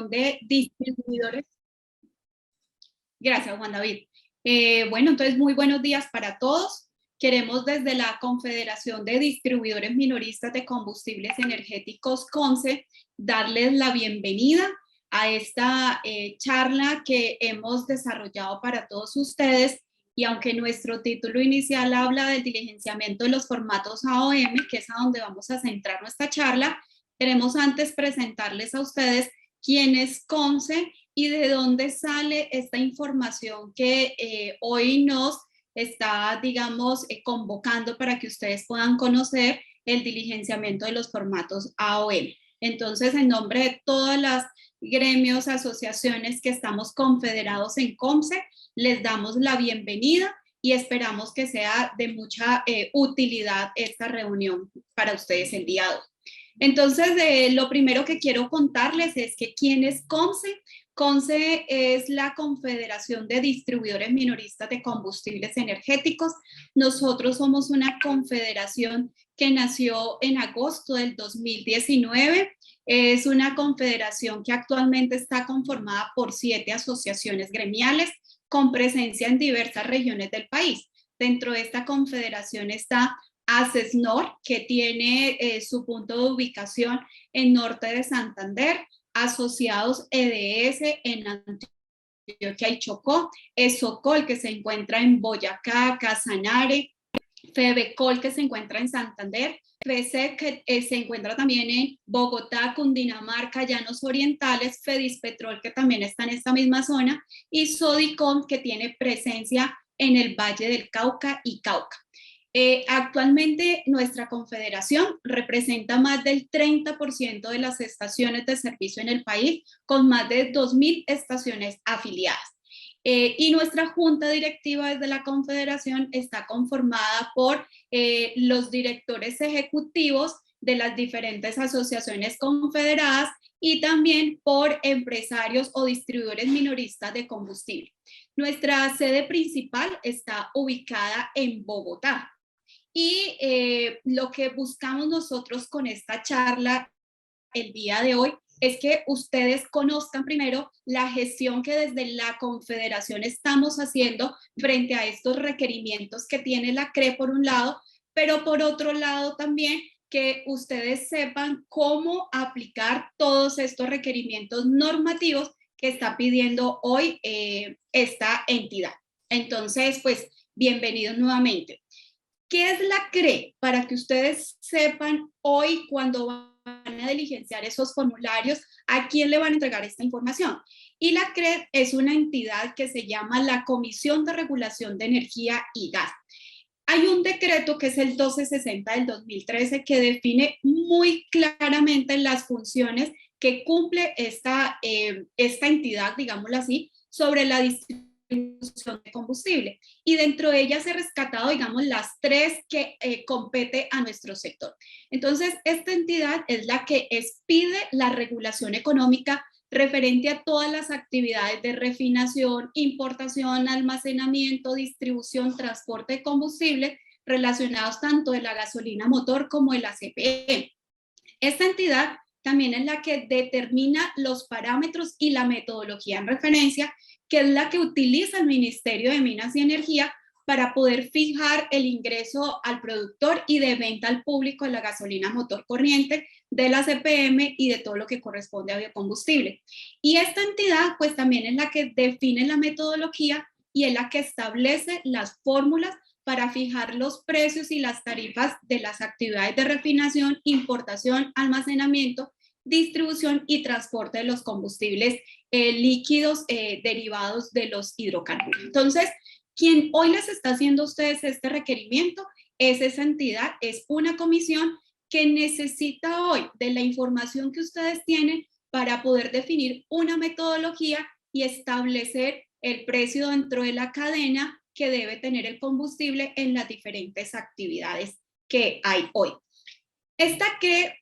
de Distribuidores. Gracias, Juan David. Bueno, entonces muy buenos días para todos. Queremos desde la Confederación de Distribuidores Minoristas de Combustibles Energéticos, CONCE, darles la bienvenida a esta charla que hemos desarrollado para todos ustedes. Y aunque nuestro título inicial habla del diligenciamiento de los formatos AOM, que es a donde vamos a centrar nuestra charla, queremos antes presentarles a ustedes quién es CONCE y de dónde sale esta información que hoy nos está, digamos, convocando para que ustedes puedan conocer el diligenciamiento de los formatos AOM. Entonces, en nombre de todas las gremios, asociaciones que estamos confederados en CONCE, les damos la bienvenida y esperamos que sea de mucha utilidad esta reunión para ustedes el día de hoy. Entonces, lo primero que quiero contarles es que ¿quién es CONCE? CONCE es la Confederación de Distribuidores Minoristas de Combustibles Energéticos. Nosotros somos una confederación que nació en agosto del 2019. Es una confederación que actualmente está conformada por 7 asociaciones gremiales con presencia en diversas regiones del país. Dentro de esta confederación está ACESNOR, que tiene su punto de ubicación en norte de Santander, asociados EDS en Antioquia y Chocó, ESOCOL, que se encuentra en Boyacá, Casanare, FEBECOL, que se encuentra en Santander, FESEC, que se encuentra también en Bogotá, Cundinamarca, Llanos Orientales, FEDISPETROL, que también está en esta misma zona, y SODICOM, que tiene presencia en el Valle del Cauca y Cauca. Actualmente nuestra confederación representa más del 30% de las estaciones de servicio en el país, con más de 2.000 estaciones afiliadas. Y nuestra junta directiva desde la confederación está conformada por los directores ejecutivos de las diferentes asociaciones confederadas y también por empresarios o distribuidores minoristas de combustible. Nuestra sede principal está ubicada en Bogotá. Y lo que buscamos nosotros con esta charla el día de hoy es que ustedes conozcan primero la gestión que desde la Confederación estamos haciendo frente a estos requerimientos que tiene la CRE por un lado, pero por otro lado también que ustedes sepan cómo aplicar todos estos requerimientos normativos que está pidiendo hoy esta entidad. Entonces, pues, bienvenidos nuevamente. ¿Qué es la CRE? Para que ustedes sepan hoy cuando van a diligenciar esos formularios, ¿a quién le van a entregar esta información? Y la CRE es una entidad que se llama la Comisión de Regulación de Energía y Gas. Hay un decreto que es el 1260 del 2013 que define muy claramente las funciones que cumple esta entidad, digámoslo así, sobre la distribución de combustible. Y dentro de ellas he rescatado, digamos, las 3 que compete a nuestro sector. Entonces, esta entidad es la que expide la regulación económica referente a todas las actividades de refinación, importación, almacenamiento, distribución, transporte de combustible relacionados tanto de la gasolina motor como de la CPM. Esta entidad también es la que determina los parámetros y la metodología en referencia, que es la que utiliza el Ministerio de Minas y Energía para poder fijar el ingreso al productor y de venta al público de la gasolina motor corriente, de la CPM y de todo lo que corresponde a biocombustible. Y esta entidad pues también es la que define la metodología y es la que establece las fórmulas para fijar los precios y las tarifas de las actividades de refinación, importación, almacenamiento, distribución y transporte de los combustibles líquidos derivados de los hidrocarburos. Entonces, quien hoy les está haciendo a ustedes este requerimiento es esa entidad, es una comisión que necesita hoy de la información que ustedes tienen para poder definir una metodología y establecer el precio dentro de la cadena que debe tener el combustible en las diferentes actividades que hay hoy. Esta que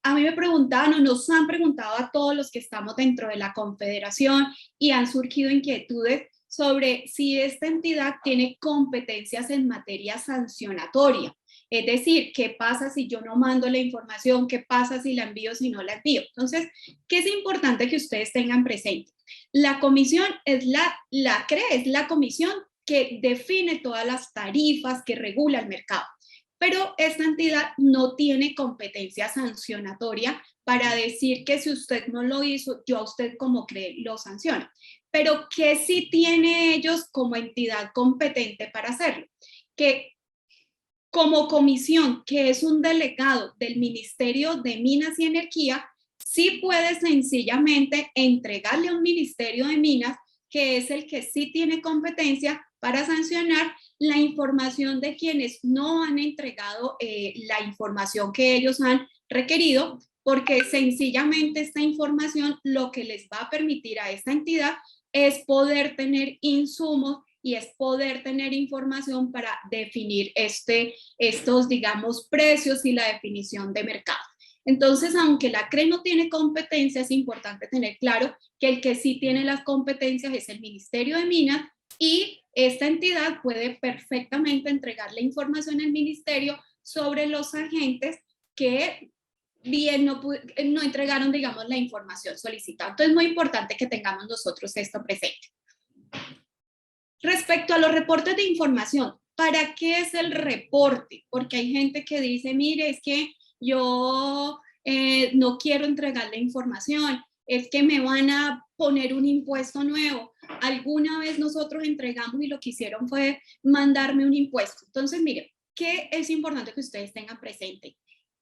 a mí me preguntaban o nos han preguntado a todos los que estamos dentro de la confederación y han surgido inquietudes sobre si esta entidad tiene competencias en materia sancionatoria. Es decir, ¿qué pasa si yo no mando la información? ¿Qué pasa si la envío, si no la envío? Entonces, ¿qué es importante que ustedes tengan presente? La comisión es la CRE, es la comisión que define todas las tarifas, que regula el mercado. Pero esta entidad no tiene competencia sancionatoria para decir que si usted no lo hizo, yo a usted como CRE lo sanciono. Pero ¿qué sí tiene ellos como entidad competente para hacerlo? Que como comisión, que es un delegado del Ministerio de Minas y Energía, sí puede sencillamente entregarle a un Ministerio de Minas, que es el que sí tiene competencia para sancionar la información de quienes no han entregado la información que ellos han requerido, porque sencillamente esta información lo que les va a permitir a esta entidad es poder tener insumos y es poder tener información para definir estos, digamos, precios y la definición de mercado. Entonces, aunque la CRE no tiene competencia, es importante tener claro que el que sí tiene las competencias es el Ministerio de Minas y esta entidad puede perfectamente entregar la información al ministerio sobre los agentes que bien no entregaron, digamos, la información solicitada. Entonces, es muy importante que tengamos nosotros esto presente. Respecto a los reportes de información, ¿para qué es el reporte? Porque hay gente que dice, mire, es que yo no quiero entregar la información, es que me van a poner un impuesto nuevo. Alguna vez nosotros entregamos y lo que hicieron fue mandarme un impuesto. Entonces, mire, ¿qué es importante que ustedes tengan presente?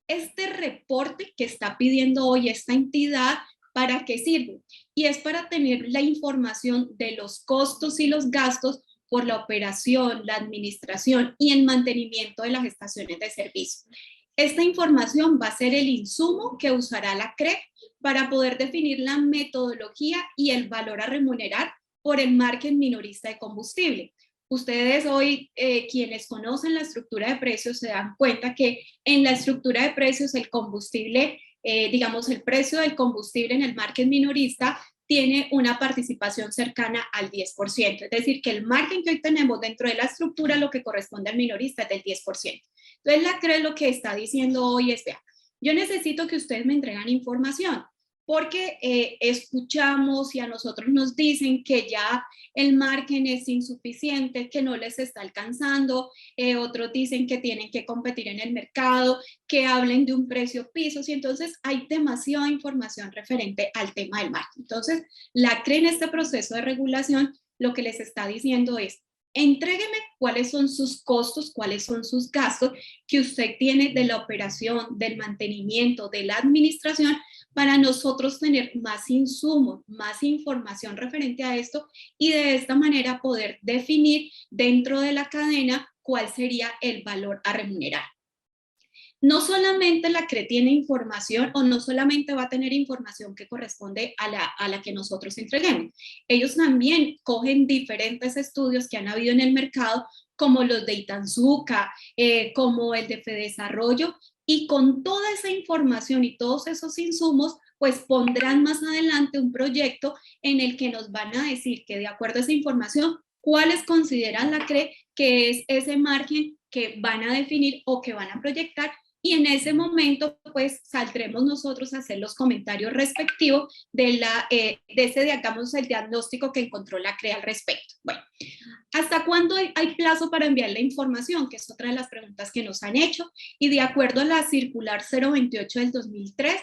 Este reporte que está pidiendo hoy esta entidad, ¿para qué sirve? Y es para tener la información de los costos y los gastos por la operación, la administración y el mantenimiento de las estaciones de servicio. Esta información va a ser el insumo que usará la CRE para poder definir la metodología y el valor a remunerar por el margen minorista de combustible. Ustedes hoy, quienes conocen la estructura de precios, se dan cuenta que en la estructura de precios el combustible, digamos, el precio del combustible en el margen minorista tiene una participación cercana al 10%. Es decir, que el margen que hoy tenemos dentro de la estructura, lo que corresponde al minorista es del 10%. Entonces, la CRE lo que está diciendo hoy es, vea, yo necesito que ustedes me entregan información, porque escuchamos y a nosotros nos dicen que ya el margen es insuficiente, que no les está alcanzando, otros dicen que tienen que competir en el mercado, que hablen de un precio piso, y entonces hay demasiada información referente al tema del margen. Entonces, la CRE en este proceso de regulación lo que les está diciendo es, entrégueme cuáles son sus costos, cuáles son sus gastos que usted tiene de la operación, del mantenimiento, de la administración, para nosotros tener más insumos, más información referente a esto y de esta manera poder definir dentro de la cadena cuál sería el valor a remunerar. No solamente la CRE tiene información o no solamente va a tener información que corresponde a la que nosotros entreguemos. Ellos también cogen diferentes estudios que han habido en el mercado, como los de Itanzuca, como el de Fedesarrollo, y con toda esa información y todos esos insumos, pues pondrán más adelante un proyecto en el que nos van a decir que de acuerdo a esa información, cuáles consideran la CRE que es ese margen que van a definir o que van a proyectar, y en ese momento pues saldremos nosotros a hacer los comentarios respectivos de ese, digamos, el diagnóstico que encontró la CRE al respecto. Bueno, ¿hasta cuándo hay plazo para enviar la información? Que es otra de las preguntas que nos han hecho, y de acuerdo a la circular 028 del 2003,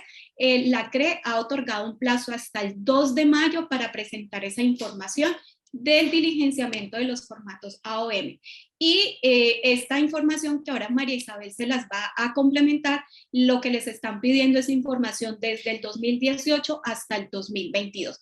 la CRE ha otorgado un plazo hasta el 2 de mayo para presentar esa información del diligenciamiento de los formatos AOM. Y esta información que ahora María Isabel se las va a complementar, lo que les están pidiendo es información desde el 2018 hasta el 2022.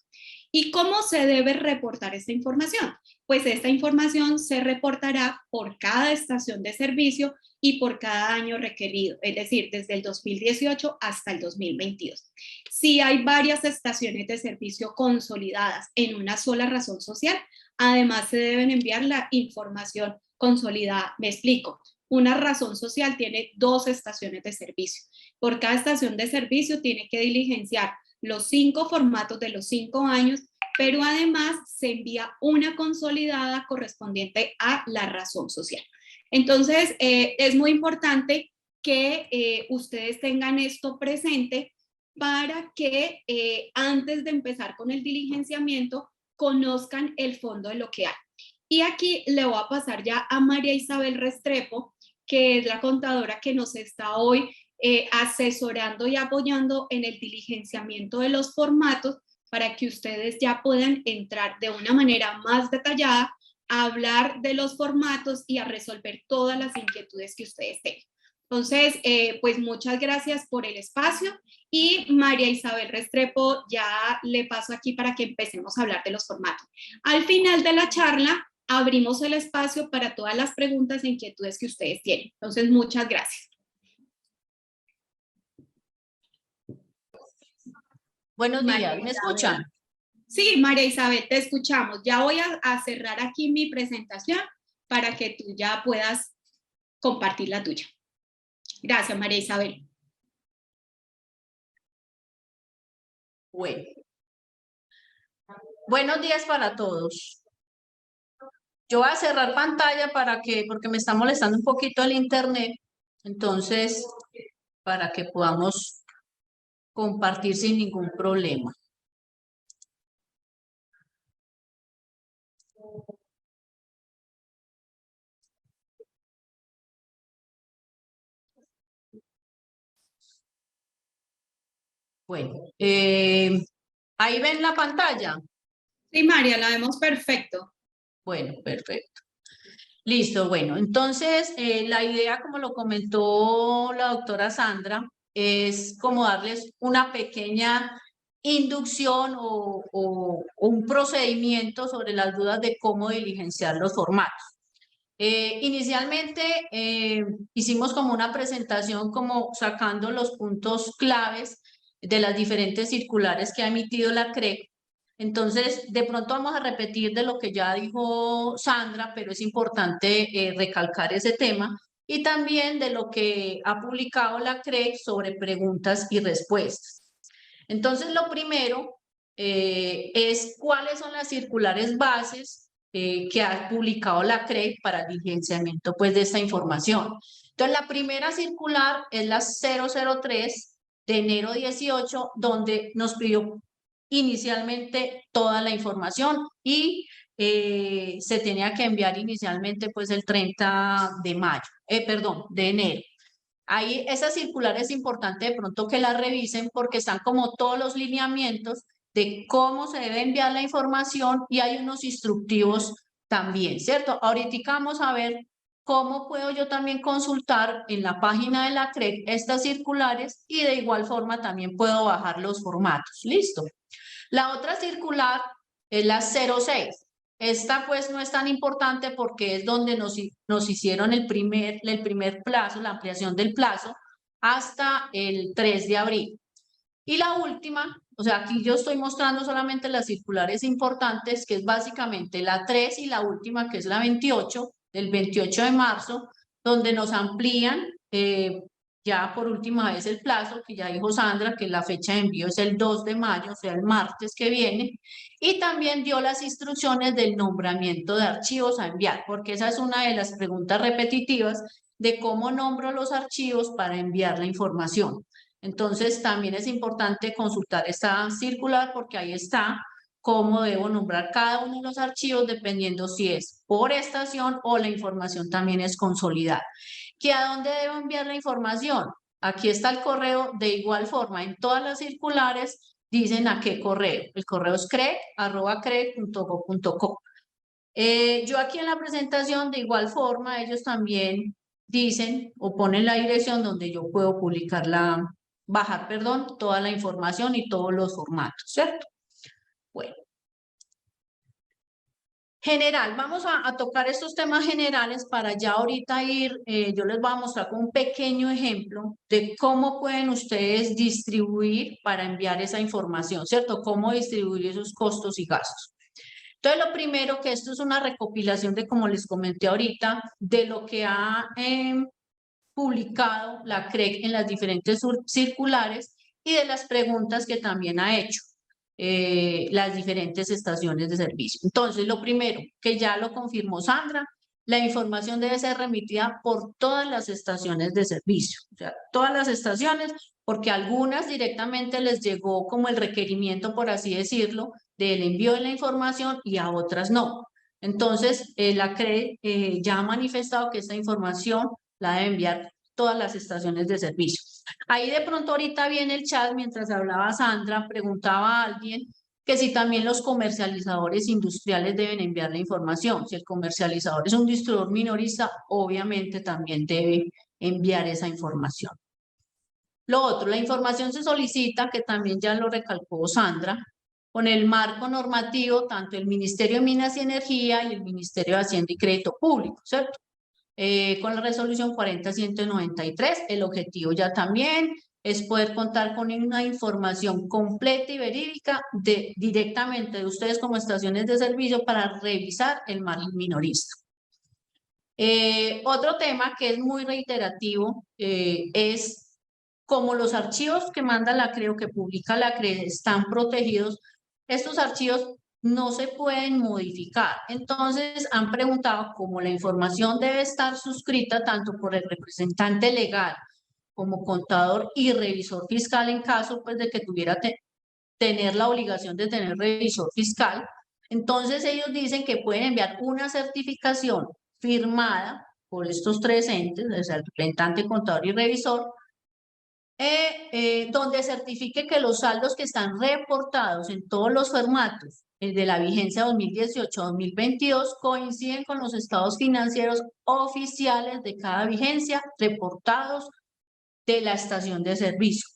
¿Y cómo se debe reportar esta información? Pues esta información se reportará por cada estación de servicio y por cada año requerido, es decir, desde el 2018 hasta el 2022. Si hay varias estaciones de servicio consolidadas en una sola razón social, además se deben enviar la información consolidada. Me explico. Una razón social tiene 2 estaciones de servicio. Por cada estación de servicio tiene que diligenciar los 5 formatos de los 5 años pero además se envía una consolidada correspondiente a la razón social. Entonces, es muy importante que ustedes tengan esto presente para que antes de empezar con el diligenciamiento conozcan el fondo de lo que hay. Y aquí le voy a pasar ya a María Isabel Restrepo, que es la contadora que nos está hoy asesorando y apoyando en el diligenciamiento de los formatos para que ustedes ya puedan entrar de una manera más detallada a hablar de los formatos y a resolver todas las inquietudes que ustedes tengan. Entonces, pues muchas gracias por el espacio y María Isabel Restrepo ya le paso aquí para que empecemos a hablar de los formatos. Al final de la charla abrimos el espacio para todas las preguntas e inquietudes que ustedes tienen. Entonces, muchas gracias. Buenos días, ¿me escuchan? Sí, María Isabel, te escuchamos. Ya voy a cerrar aquí mi presentación para que tú ya puedas compartir la tuya. Gracias, María Isabel. Bueno. Buenos días para todos. Yo voy a cerrar pantalla porque me está molestando un poquito el internet, entonces, para que podamos compartir sin ningún problema. Bueno, ¿ahí ven la pantalla? Sí, María, la vemos perfecto. Bueno, perfecto. Listo, bueno, entonces la idea, como lo comentó la doctora Sandra, es como darles una pequeña inducción o un procedimiento sobre las dudas de cómo diligenciar los formatos. Inicialmente hicimos como una presentación como sacando los puntos claves de las diferentes circulares que ha emitido la CREC. Entonces, de pronto vamos a repetir de lo que ya dijo Sandra, pero es importante recalcar ese tema y también de lo que ha publicado la CREC sobre preguntas y respuestas. Entonces, lo primero es cuáles son las circulares bases que ha publicado la CREC para el diligenciamiento pues, de esta información. Entonces, la primera circular es la 003 de enero 18, donde nos pidió inicialmente toda la información y se tenía que enviar inicialmente pues el 30 de mayo, de enero. Ahí esa circular es importante de pronto que la revisen porque están como todos los lineamientos de cómo se debe enviar la información y hay unos instructivos también, ¿cierto? Ahorita vamos a ver cómo puedo yo también consultar en la página de la CREC estas circulares y de igual forma también puedo bajar los formatos. ¿Listo? La otra circular es la 06. Esta pues no es tan importante porque es donde nos hicieron el primer plazo, la ampliación del plazo, hasta el 3 de abril. Y la última, o sea, aquí yo estoy mostrando solamente las circulares importantes, que es básicamente la 3 y la última, que es la 28, del 28 de marzo, donde nos amplían ya por última vez el plazo, que ya dijo Sandra, que la fecha de envío es el 2 de mayo, o sea, el martes que viene, y también dio las instrucciones del nombramiento de archivos a enviar, porque esa es una de las preguntas repetitivas de cómo nombro los archivos para enviar la información. Entonces, también es importante consultar esta circular porque ahí está cómo debo nombrar cada uno de los archivos dependiendo si es por estación o la información también es consolidada. ¿Que a dónde debo enviar la información? Aquí está el correo, de igual forma en todas las circulares dicen a qué correo. El correo es crec@crec.go.co. Yo aquí en la presentación de igual forma ellos también dicen o ponen la dirección donde yo puedo bajar, toda la información y todos los formatos, ¿cierto? Bueno. General, vamos a tocar estos temas generales para ya ahorita yo les voy a mostrar con un pequeño ejemplo de cómo pueden ustedes distribuir para enviar esa información, ¿cierto? Cómo distribuir esos costos y gastos. Entonces, lo primero que esto es una recopilación de, como les comenté ahorita, de lo que ha publicado la CREC en las diferentes circulares y de las preguntas que también ha hecho. las diferentes estaciones de servicio. Entonces, lo primero, que ya lo confirmó Sandra, la información debe ser remitida por todas las estaciones de servicio, o sea, todas las estaciones, porque a algunas directamente les llegó como el requerimiento, por así decirlo, del envío de la información y a otras no. Entonces, la CRE ya ha manifestado que esta información la debe enviar todas las estaciones de servicio. Ahí de pronto ahorita viene el chat, mientras hablaba Sandra, preguntaba a alguien que si también los comercializadores industriales deben enviar la información. Si el comercializador es un distribuidor minorista, obviamente también debe enviar esa información. Lo otro, la información se solicita, que también ya lo recalcó Sandra, con el marco normativo, tanto el Ministerio de Minas y Energía y el Ministerio de Hacienda y Crédito Público, ¿cierto? Con la resolución 40.193, el objetivo ya también es poder contar con una información completa y verídica directamente de ustedes como estaciones de servicio para revisar el margen minorista. Otro tema que es muy reiterativo es como los archivos que manda la CRE o que publica la CRE están protegidos, estos archivos no se pueden modificar. Entonces han preguntado cómo la información debe estar suscrita tanto por el representante legal como contador y revisor fiscal en caso pues de que tuviera tener la obligación de tener revisor fiscal. Entonces ellos dicen que pueden enviar una certificación firmada por estos tres entes, o sea, el representante, contador y revisor, donde certifique que los saldos que están reportados en todos los formatos de la vigencia 2018-2022 coinciden con los estados financieros oficiales de cada vigencia reportados de la estación de servicio.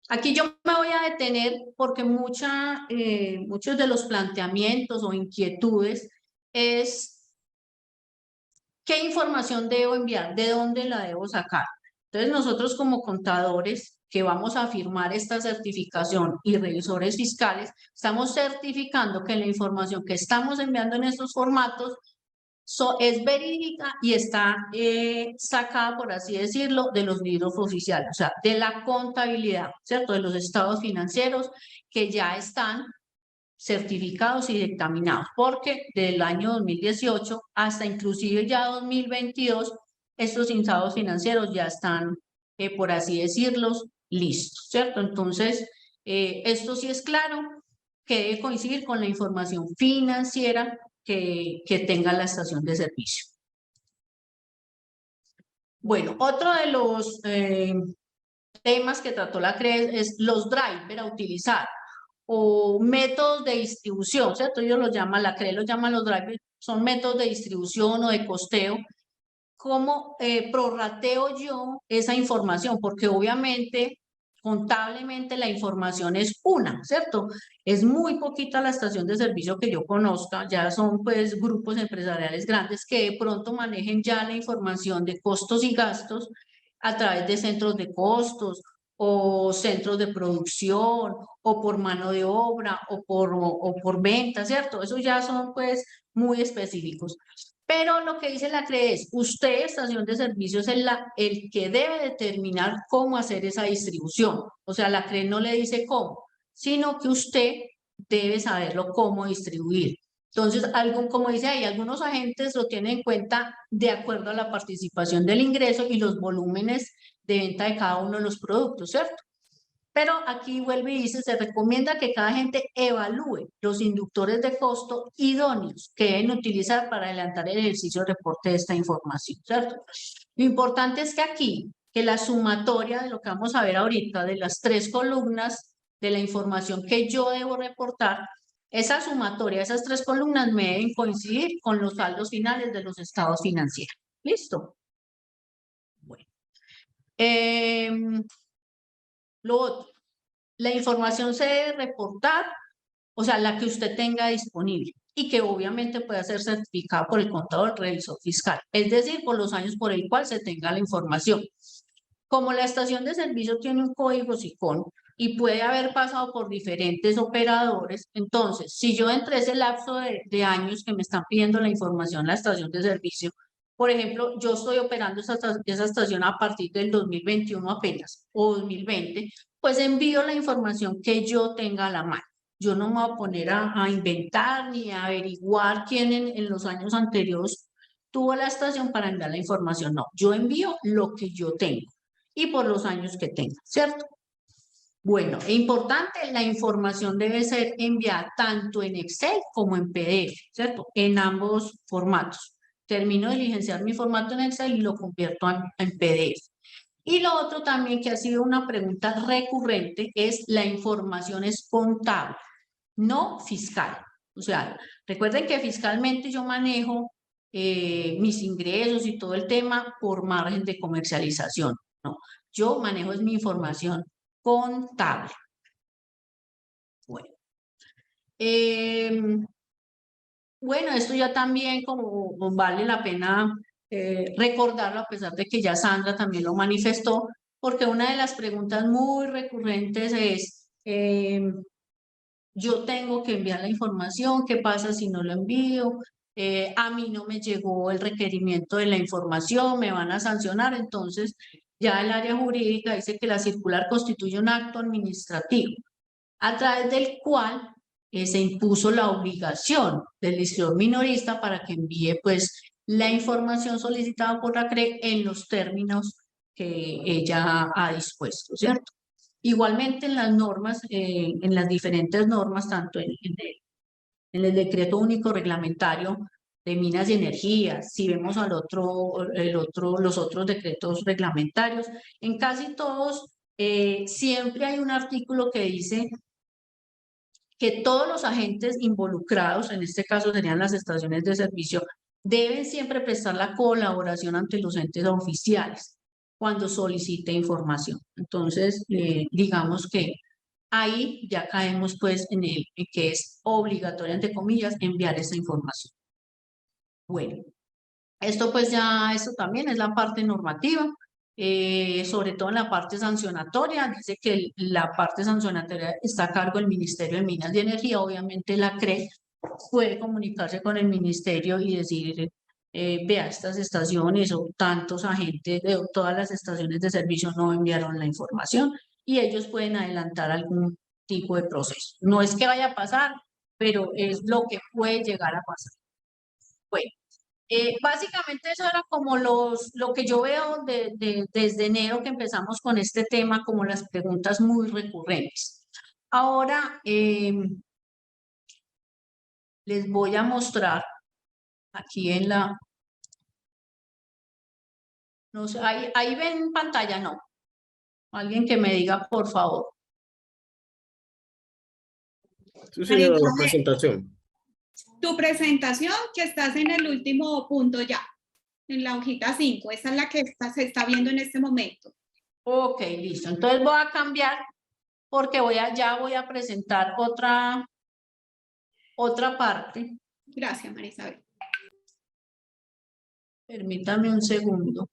Aquí yo me voy a detener porque muchos de los planteamientos o inquietudes es ¿qué información debo enviar? ¿De dónde la debo sacar? Entonces nosotros como contadores que vamos a firmar esta certificación y revisores fiscales, estamos certificando que la información que estamos enviando en estos formatos es verídica y está sacada, por así decirlo, de los libros oficiales, o sea, de la contabilidad, ¿cierto? De los estados financieros que ya están certificados y dictaminados, porque del año 2018 hasta inclusive ya 2022, estos estados financieros ya están, por así decirlo, listos, ¿cierto? Entonces, esto sí es claro que debe coincidir con la información financiera que tenga la estación de servicio. Bueno, otro de los temas que trató la CRE es los drivers a utilizar o métodos de distribución, ¿cierto? Ellos los llaman, la CRE los llama los drivers, son métodos de distribución o de costeo. ¿Cómo prorrateo yo esa información? Porque obviamente contablemente la información es una, ¿cierto? Es muy poquita la estación de servicio que yo conozca, ya son pues grupos empresariales grandes que de pronto manejen ya la información de costos y gastos a través de centros de costos o centros de producción o por mano de obra o por venta, ¿cierto? Eso ya son pues muy específicos. Pero lo que dice la CRE es, usted, estación de servicios, es el que debe determinar cómo hacer esa distribución. O sea, la CRE no le dice cómo, sino que usted debe saberlo cómo distribuir. Entonces, como dice ahí, algunos agentes lo tienen en cuenta de acuerdo a la participación del ingreso y los volúmenes de venta de cada uno de los productos, ¿cierto? Pero aquí vuelve y dice, se recomienda que cada agente evalúe los inductores de costo idóneos que deben utilizar para adelantar el ejercicio de reporte de esta información, ¿cierto? Lo importante es que aquí, que la sumatoria de lo que vamos a ver ahorita, de las tres columnas de la información que yo debo reportar, esa sumatoria, esas tres columnas me deben coincidir con los saldos finales de los estados financieros. ¿Listo? Bueno. Lo otro, la información se debe reportar, o sea, la que usted tenga disponible y que obviamente pueda ser certificada por el contador revisor fiscal, es decir, por los años por el cual se tenga la información. Como la estación de servicio tiene un código SICON y puede haber pasado por diferentes operadores, entonces, si yo entre ese lapso de años que me están pidiendo la información la estación de servicio, por ejemplo, yo estoy operando esa estación a partir del 2021 apenas, o 2020, pues envío la información que yo tenga a la mano. Yo no me voy a poner a inventar ni a averiguar quién en los años anteriores tuvo la estación para enviar la información. No, yo envío lo que yo tengo y por los años que tenga, ¿cierto? Bueno, es importante, la información debe ser enviada tanto en Excel como en PDF, ¿cierto? En ambos formatos. Termino de diligenciar mi formato en Excel y lo convierto en PDF. Y lo otro también que ha sido una pregunta recurrente es la información es contable, no fiscal. O sea, recuerden que fiscalmente yo manejo mis ingresos y todo el tema por margen de comercialización, ¿no? Yo manejo es mi información contable. Bueno, bueno, esto ya también como vale la pena recordarlo, a pesar de que ya Sandra también lo manifestó, porque una de las preguntas muy recurrentes es, yo tengo que enviar la información, ¿qué pasa si no lo envío? A mí no me llegó el requerimiento de la información, me van a sancionar. Entonces, ya el área jurídica dice que la circular constituye un acto administrativo a través del cual se impuso la obligación del distribuidor minorista para que envíe pues la información solicitada por la CRE en los términos que ella ha dispuesto, ¿cierto? Igualmente en las normas, en las diferentes normas, tanto en el decreto único reglamentario de minas y energías, si vemos los otros decretos reglamentarios, en casi todos siempre hay un artículo que dice que todos los agentes involucrados, en este caso serían las estaciones de servicio, deben siempre prestar la colaboración ante los entes oficiales cuando solicite información. Entonces, digamos que ahí ya caemos pues en que es obligatorio, entre comillas, enviar esa información. Bueno, esto pues ya, esto también es la parte normativa, sobre todo en la parte sancionatoria, dice que la parte sancionatoria está a cargo del Ministerio de Minas y Energía, obviamente la CRE puede comunicarse con el ministerio y decir, vea, estas estaciones o tantos agentes de todas las estaciones de servicio no enviaron la información y ellos pueden adelantar algún tipo de proceso. No es que vaya a pasar, pero es lo que puede llegar a pasar. Bueno. Básicamente eso era como lo que yo veo desde enero que empezamos con este tema, como las preguntas muy recurrentes. Ahora les voy a mostrar aquí en la... No sé, ahí ven pantalla, no. Alguien que me diga, por favor. Sí, señora, la presentación. Tu presentación, que estás en el último punto ya, en la hojita 5, esa es la que se está viendo en este momento. Ok, listo. Entonces voy a cambiar porque ya voy a presentar otra parte. Gracias, María Isabel. Permítame un segundo.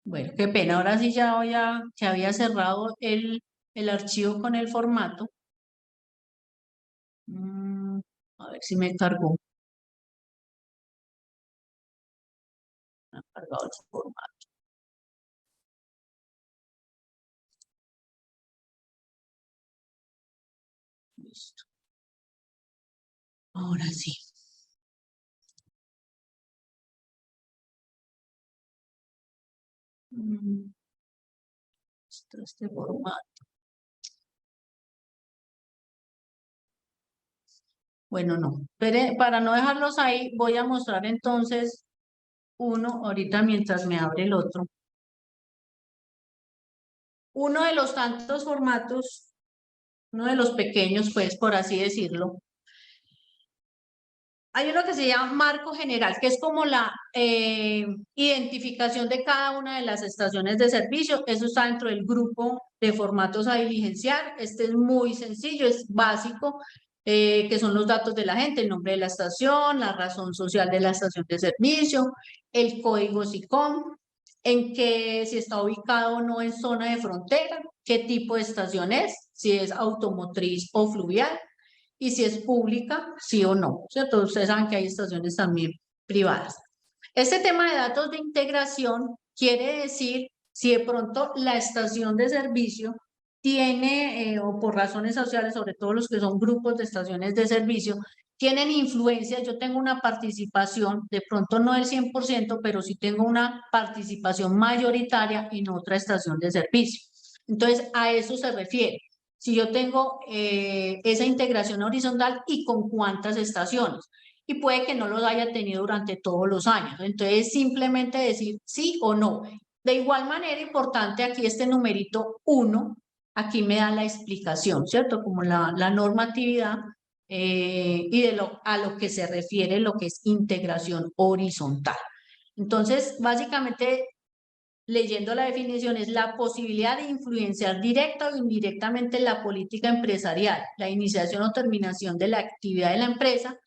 Bueno, qué pena, ahora sí ya había cerrado el archivo con el formato. A ver si me cargó. Me ha cargado el formato. Listo. Ahora sí. Este formato. Bueno, no. Pero para no dejarlos ahí, voy a mostrar entonces uno, ahorita mientras me abre el otro. Uno de los tantos formatos, uno de los pequeños, pues, por así decirlo. Hay uno que se llama marco general, que es como la identificación de cada una de las estaciones de servicio. Eso está dentro del grupo de formatos a diligenciar. Este es muy sencillo, es básico, que son los datos de la gente, el nombre de la estación, la razón social de la estación de servicio, el código SICOM, en que si está ubicado o no en zona de frontera, qué tipo de estación es, si es automotriz o fluvial, y si es pública, sí o no, ¿cierto? Ustedes saben que hay estaciones también privadas. Este tema de datos de integración quiere decir si de pronto la estación de servicio tiene, o por razones sociales, sobre todo los que son grupos de estaciones de servicio, tienen influencia. Yo tengo una participación, de pronto no del 100%, pero sí tengo una participación mayoritaria en otra estación de servicio. Entonces, a eso se refiere. Si yo tengo esa integración horizontal y con cuántas estaciones. Y puede que no los haya tenido durante todos los años. Entonces, simplemente decir sí o no. De igual manera, importante aquí este numerito 1, aquí me da la explicación, ¿cierto? Como la normatividad y a lo que se refiere lo que es integración horizontal. Entonces, básicamente, leyendo la definición, es la posibilidad de influenciar directa o indirectamente la política empresarial, la iniciación o terminación de la actividad de la empresa,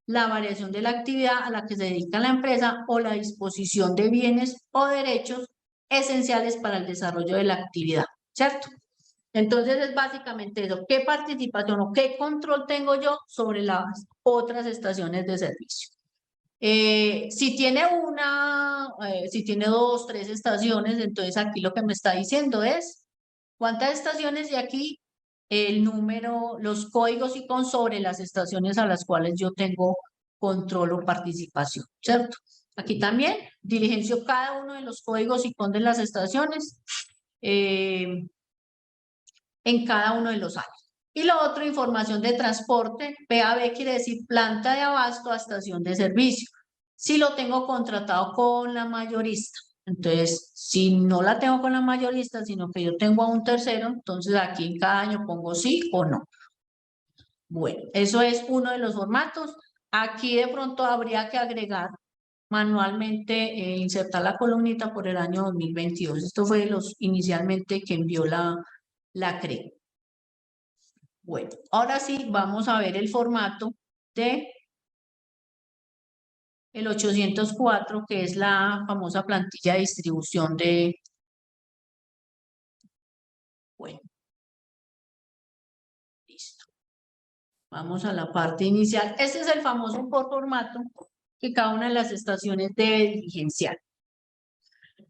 la variación de la actividad a la que se dedica la empresa o la disposición de bienes o derechos esenciales para el desarrollo de la actividad, ¿cierto? Entonces es básicamente eso, ¿qué participación o qué control tengo yo sobre las otras estaciones de servicio? Si tiene si tiene 2, 3 estaciones, entonces aquí lo que me está diciendo es cuántas estaciones y aquí el número, los códigos ICON sobre las estaciones a las cuales yo tengo control o participación, ¿cierto? Aquí también diligencio cada uno de los códigos ICON de las estaciones en cada uno de los años. Y lo otro, información de transporte, PAB quiere decir planta de abasto a estación de servicio. Si lo tengo contratado con la mayorista. Entonces, si no la tengo con la mayorista, sino que yo tengo a un tercero, entonces aquí en cada año pongo sí o no. Bueno, eso es uno de los formatos. Aquí de pronto habría que agregar manualmente, insertar la columnita por el año 2022. Esto fue inicialmente que envió la CRE. Bueno, ahora sí vamos a ver el formato de el 804, que es la famosa plantilla de distribución de... Bueno, listo. Vamos a la parte inicial. Este es el famoso por formato que cada una de las estaciones debe diligenciar.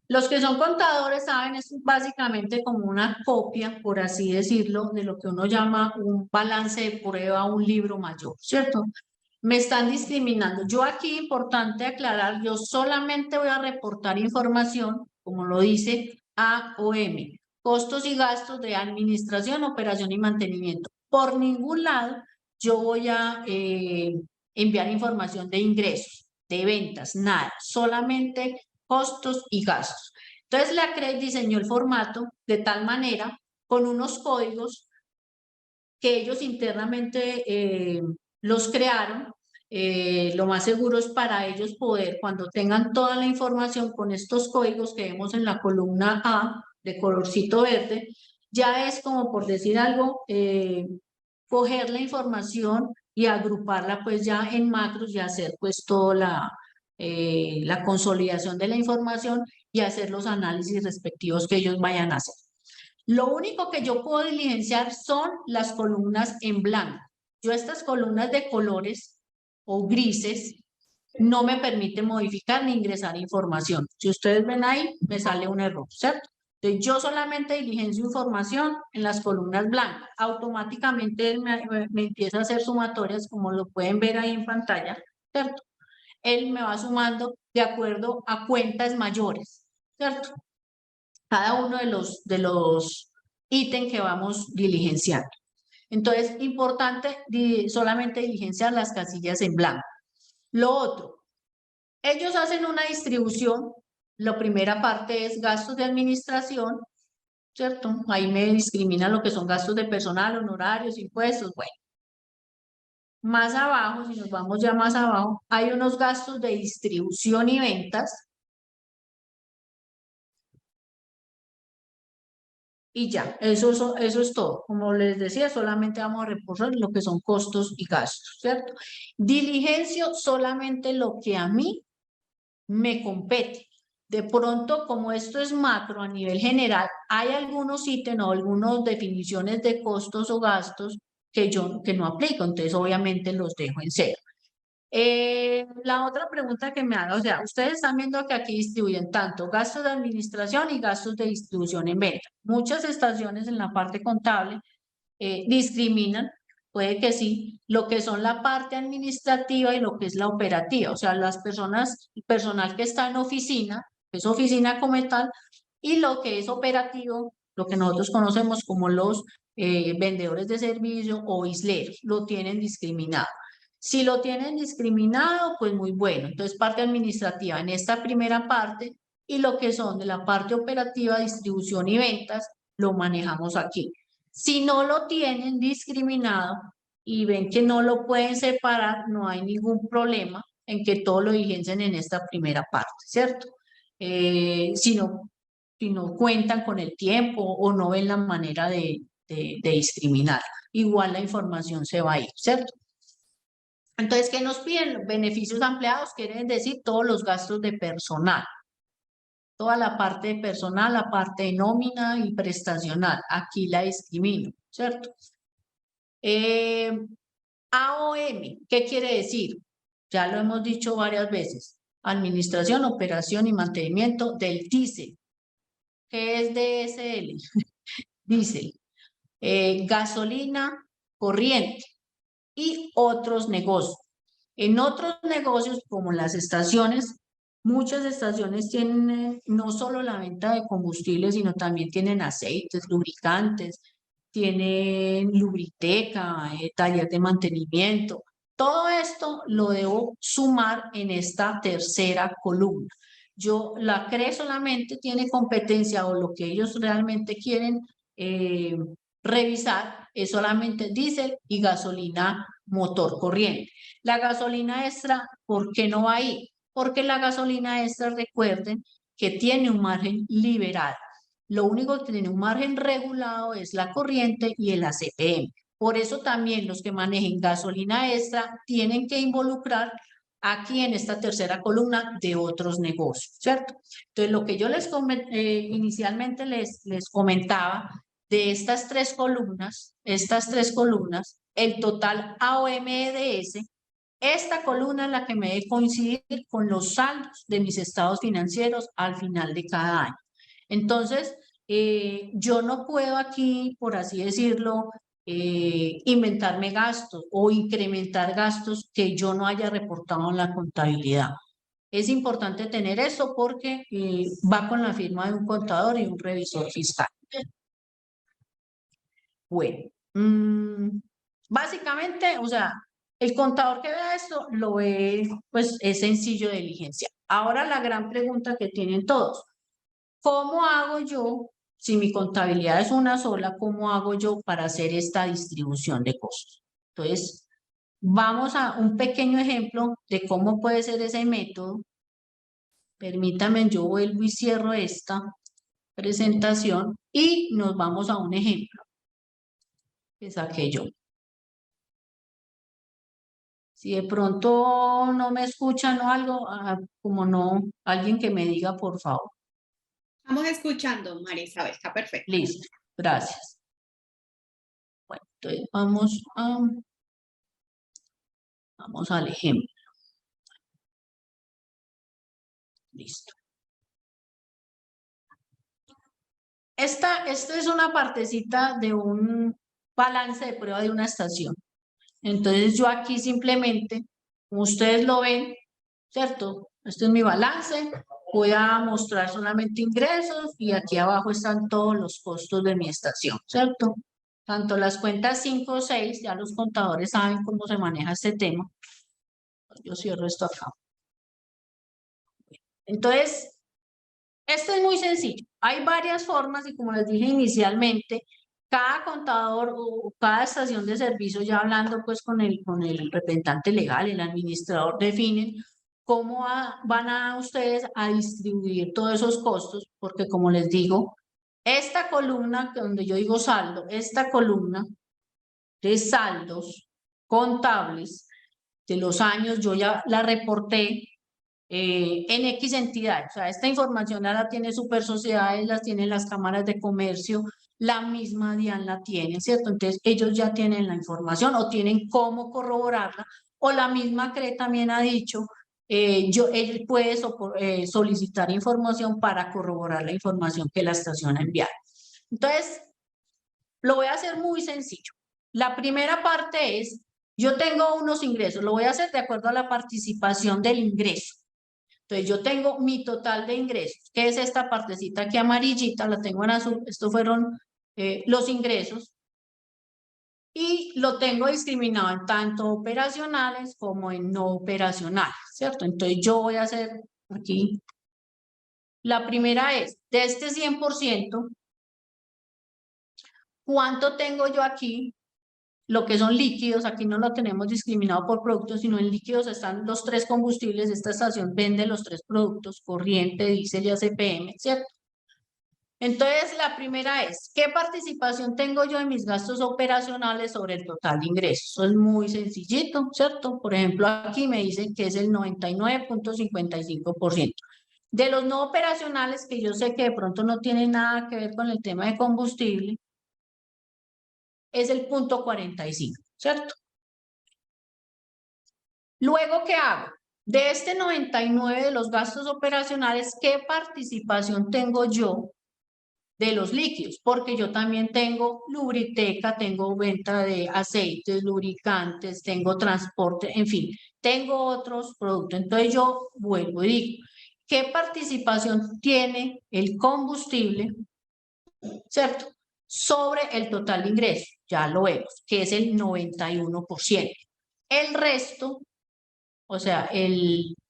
Los que son contadores saben, es básicamente como una copia, por así decirlo, de lo que uno llama un balance de prueba, un libro mayor, ¿cierto? Me están discriminando. Yo aquí, importante aclarar, yo solamente voy a reportar información, como lo dice AOM, costos y gastos de administración, operación y mantenimiento. Por ningún lado yo voy a enviar información de ingresos, de ventas, nada, solamente costos y gastos. Entonces la CRE diseñó el formato de tal manera, con unos códigos que ellos internamente los crearon. Lo más seguro es para ellos poder, cuando tengan toda la información con estos códigos que vemos en la columna A de colorcito verde, ya es como por decir algo, coger la información y agruparla pues ya en macros y hacer pues toda la consolidación de la información y hacer los análisis respectivos que ellos vayan a hacer. Lo único que yo puedo diligenciar son las columnas en blanco. Yo estas columnas de colores o grises no me permite modificar ni ingresar información. Si ustedes ven ahí, me sale un error, ¿cierto? Entonces, yo solamente diligencio información en las columnas blancas. Automáticamente él me empieza a hacer sumatorias, como lo pueden ver ahí en pantalla, ¿cierto? Él me va sumando de acuerdo a cuentas mayores, ¿cierto? Cada uno de los ítems que vamos diligenciando. Entonces, importante solamente diligenciar las casillas en blanco. Lo otro, Ellos hacen una distribución. La primera parte es gastos de administración, ¿cierto? Ahí me discrimina lo que son gastos de personal, honorarios, impuestos, bueno. Más abajo, si nos vamos ya más abajo, hay unos gastos de distribución y ventas. Y ya, eso es todo. Como les decía, solamente vamos a reposar lo que son costos y gastos, ¿cierto? Diligencio solamente lo que a mí me compete. De pronto, como esto es macro a nivel general, hay algunos ítems o algunas definiciones de costos o gastos que yo no aplico, entonces obviamente los dejo en cero. La otra pregunta que me haga, o sea, ustedes están viendo que aquí distribuyen tanto gastos de administración y gastos de distribución en venta. Muchas estaciones en la parte contable discriminan, puede que sí, lo que son la parte administrativa y lo que es la operativa, o sea, las personas, el personal que está en oficina, que es oficina como tal, y lo que es operativo, lo que nosotros conocemos como los vendedores de servicio o isleros, lo tienen discriminado. Si lo tienen discriminado, pues muy bueno. Entonces, parte administrativa en esta primera parte y lo que son de la parte operativa, distribución y ventas, lo manejamos aquí. Si no lo tienen discriminado y ven que no lo pueden separar, no hay ningún problema en que todo lo digencen en esta primera parte, ¿cierto? Si no cuentan con el tiempo o no ven la manera de discriminar, igual la información se va a ir, ¿cierto? Entonces, ¿qué nos piden? Beneficios ampliados quieren decir todos los gastos de personal. Toda la parte de personal, la parte de nómina y prestacional. Aquí la discrimino, ¿cierto? AOM, ¿qué quiere decir? Ya lo hemos dicho varias veces. Administración, operación y mantenimiento del diésel. ¿Qué es DSL? Diésel. Gasolina corriente y otros negocios. En otros negocios, como las estaciones, muchas estaciones tienen no solo la venta de combustibles, sino también tienen aceites, lubricantes, tienen lubriteca, taller de mantenimiento. Todo esto lo debo sumar en esta tercera columna. La CRE solamente tiene competencia o lo que ellos realmente quieren revisar es solamente diésel y gasolina motor corriente. La gasolina extra, ¿por qué no va ahí? Porque la gasolina extra, recuerden que tiene un margen liberado. Lo único que tiene un margen regulado es la corriente y el ACPM. Por eso también los que manejen gasolina extra tienen que involucrar aquí en esta tercera columna de otros negocios, ¿cierto? Entonces, lo que yo inicialmente les comentaba de estas tres columnas, el total AOMEDS, esta columna es la que me debe coincidir con los saldos de mis estados financieros al final de cada año. Entonces, yo no puedo aquí, por así decirlo, inventarme gastos o incrementar gastos que yo no haya reportado en la contabilidad. Es importante tener eso porque va con la firma de un contador y un revisor fiscal. Bueno, básicamente, o sea, el contador que vea esto lo ve, pues es sencillo de diligenciar. Ahora la gran pregunta que tienen todos, ¿cómo hago yo, si mi contabilidad es una sola, cómo hago yo para hacer esta distribución de costos? Entonces, vamos a un pequeño ejemplo de cómo puede ser ese método. Permítanme, yo vuelvo y cierro esta presentación y nos vamos a un ejemplo que saqué yo. Si de pronto no me escuchan o algo, como no, alguien que me diga, por favor. Estamos escuchando, María Isabel, está perfecto. Listo, gracias. Bueno, entonces vamos al ejemplo. Listo. Esta es una partecita de un balance de prueba de una estación. Entonces yo aquí simplemente, como ustedes lo ven, ¿cierto? Este es mi balance, voy a mostrar solamente ingresos y aquí abajo están todos los costos de mi estación, ¿cierto? Tanto las cuentas 5 o 6, ya los contadores saben cómo se maneja este tema. Yo cierro esto acá. Entonces, esto es muy sencillo. Hay varias formas y como les dije inicialmente, cada contador o cada estación de servicio, ya hablando pues con el representante legal, el administrador, definen cómo van a ustedes a distribuir todos esos costos, porque como les digo, esta columna donde yo digo saldo, esta columna de saldos contables de los años, yo ya la reporté en X entidades. O sea, esta información ya la tiene Super Sociedades, las tienen las cámaras de comercio, la misma DIAN la tiene, ¿cierto? Entonces, ellos ya tienen la información o tienen cómo corroborarla, o la misma CRE también ha dicho, él puede solicitar información para corroborar la información que la estación ha enviado. Entonces, lo voy a hacer muy sencillo. La primera parte es, yo tengo unos ingresos, lo voy a hacer de acuerdo a la participación del ingreso. Entonces, yo tengo mi total de ingresos, que es esta partecita aquí amarillita, la tengo en azul, estos fueron los ingresos, y lo tengo discriminado en tanto operacionales como en no operacionales, ¿cierto? Entonces, yo voy a hacer aquí, la primera es, de este 100%, ¿cuánto tengo yo aquí? Lo que son líquidos, aquí no lo tenemos discriminado por productos, sino en líquidos están los 3 combustibles. Esta estación vende los 3 productos, corriente, diésel y ACPM, ¿cierto? Entonces, la primera es, ¿qué participación tengo yo en mis gastos operacionales sobre el total de ingresos? Eso es muy sencillito, ¿cierto? Por ejemplo, aquí me dicen que es el 99.55%. De los no operacionales, que yo sé que de pronto no tienen nada que ver con el tema de combustible, es el 0.45, ¿cierto? Luego, ¿qué hago? De este 99 de los gastos operacionales, ¿qué participación tengo yo de los líquidos? Porque yo también tengo lubriteca, tengo venta de aceites, lubricantes, tengo transporte, en fin, tengo otros productos. Entonces yo vuelvo y digo, ¿qué participación tiene el combustible, ¿cierto?, sobre el total de ingresos? Ya lo vemos, que es el 91%. El resto, o sea,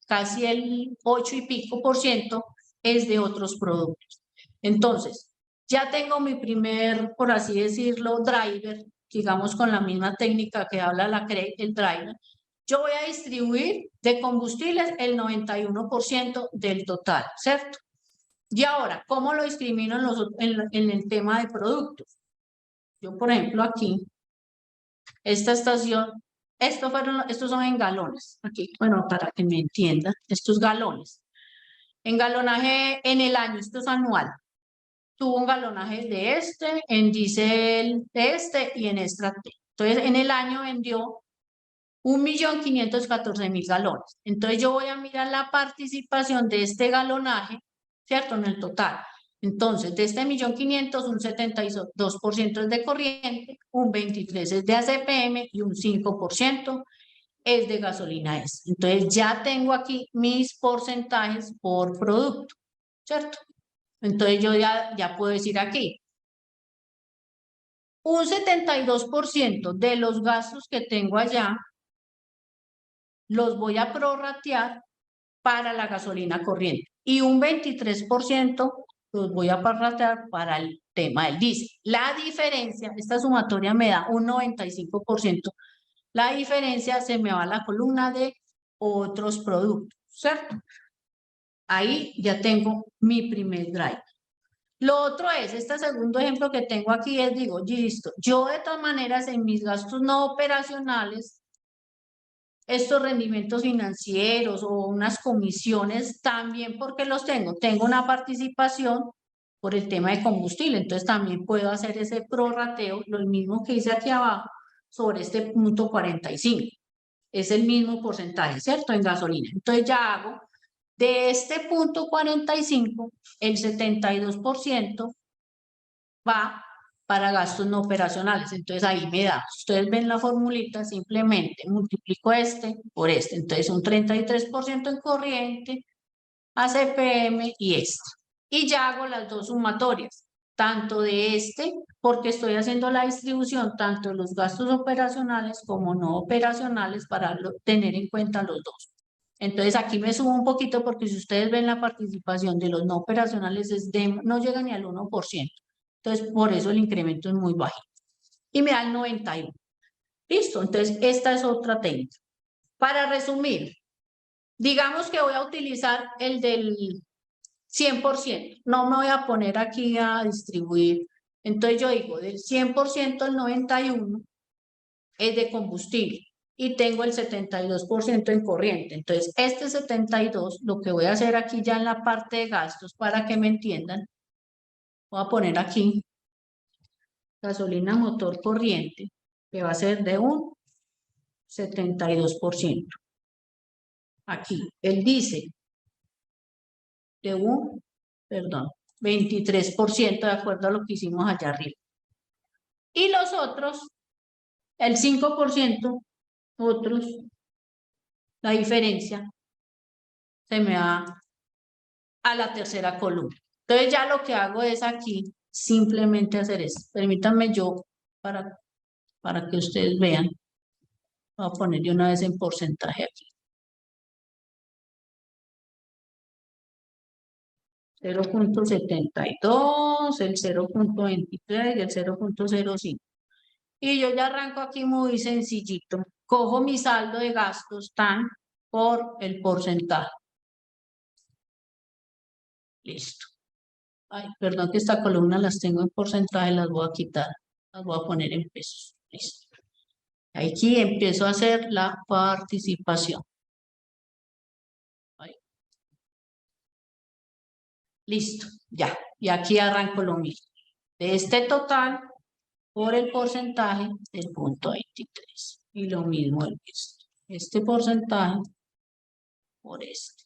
casi el 8 y pico % es de otros productos. Entonces, ya tengo mi primer, por así decirlo, driver, digamos con la misma técnica que habla la CRE, el driver. Yo voy a distribuir de combustibles el 91% del total, ¿cierto? Y ahora, ¿cómo lo discrimino en el tema de productos? Yo, por ejemplo, aquí, esta estación, estos son en galones. Aquí, bueno, para que me entiendan, estos galones. En galonaje en el año, esto es anual. Tuvo un galonaje de este, en diésel de este y en extra T. Entonces, en el año vendió 1.514.000 galones. Entonces, yo voy a mirar la participación de este galonaje, ¿cierto?, en el total. Entonces, de este 1.500.000, un 72% es de corriente, un 23% es de ACPM y un 5% es de gasolina S. Entonces, ya tengo aquí mis porcentajes por producto, ¿cierto? Entonces, yo ya puedo decir aquí, un 72% de los gastos que tengo allá los voy a prorratear para la gasolina corriente y un 23% los voy a prorratear para el tema del diésel. La diferencia, esta sumatoria me da un 95%. La diferencia se me va a la columna de otros productos, ¿cierto? Ahí ya tengo mi primer driver. Lo otro es, este segundo ejemplo que tengo aquí es, digo, listo, yo de todas maneras en mis gastos no operacionales, estos rendimientos financieros o unas comisiones, también porque los tengo una participación por el tema de combustible, entonces también puedo hacer ese prorrateo, lo mismo que hice aquí abajo, sobre este punto 45, es el mismo porcentaje, ¿cierto?, en gasolina. Entonces ya hago de este punto 45, el 72% va para gastos no operacionales. Entonces ahí me da, ustedes ven la formulita, simplemente multiplico este por este. Entonces un 33% en corriente, ACPM y este. Y ya hago las dos sumatorias, tanto de este, porque estoy haciendo la distribución tanto de los gastos operacionales como no operacionales para tener en cuenta los dos. Entonces aquí me subo un poquito porque si ustedes ven la participación de los no operacionales no llega ni al 1%. Entonces por eso el incremento es muy bajo. Y me da el 91. Listo, entonces esta es otra técnica. Para resumir, digamos que voy a utilizar el del 100%. No me voy a poner aquí a distribuir. Entonces yo digo, del 100% el 91 es de combustible y tengo el 72% en corriente. Entonces, este 72, lo que voy a hacer aquí ya en la parte de gastos, para que me entiendan, voy a poner aquí gasolina motor corriente, que va a ser de un 72%. Aquí, el diésel, de un, 23%, de acuerdo a lo que hicimos allá arriba. Y los otros, el 5%, otros, la diferencia se me va a la tercera columna. Entonces ya lo que hago es aquí simplemente hacer esto. Permítanme yo, para que ustedes vean, voy a poner de una vez en porcentaje aquí. 0.72, el 0.23 y el 0.05. Y yo ya arranco aquí muy sencillito. Cojo mi saldo de gastos tan por el porcentaje. Listo. Ay, perdón que esta columna las tengo en porcentaje, las voy a quitar. Las voy a poner en pesos. Listo. Aquí empiezo a hacer la participación. Ahí. Listo, ya. Y aquí arranco lo mismo. De este total por el porcentaje del punto 23. Y lo mismo el resto. Este porcentaje por este.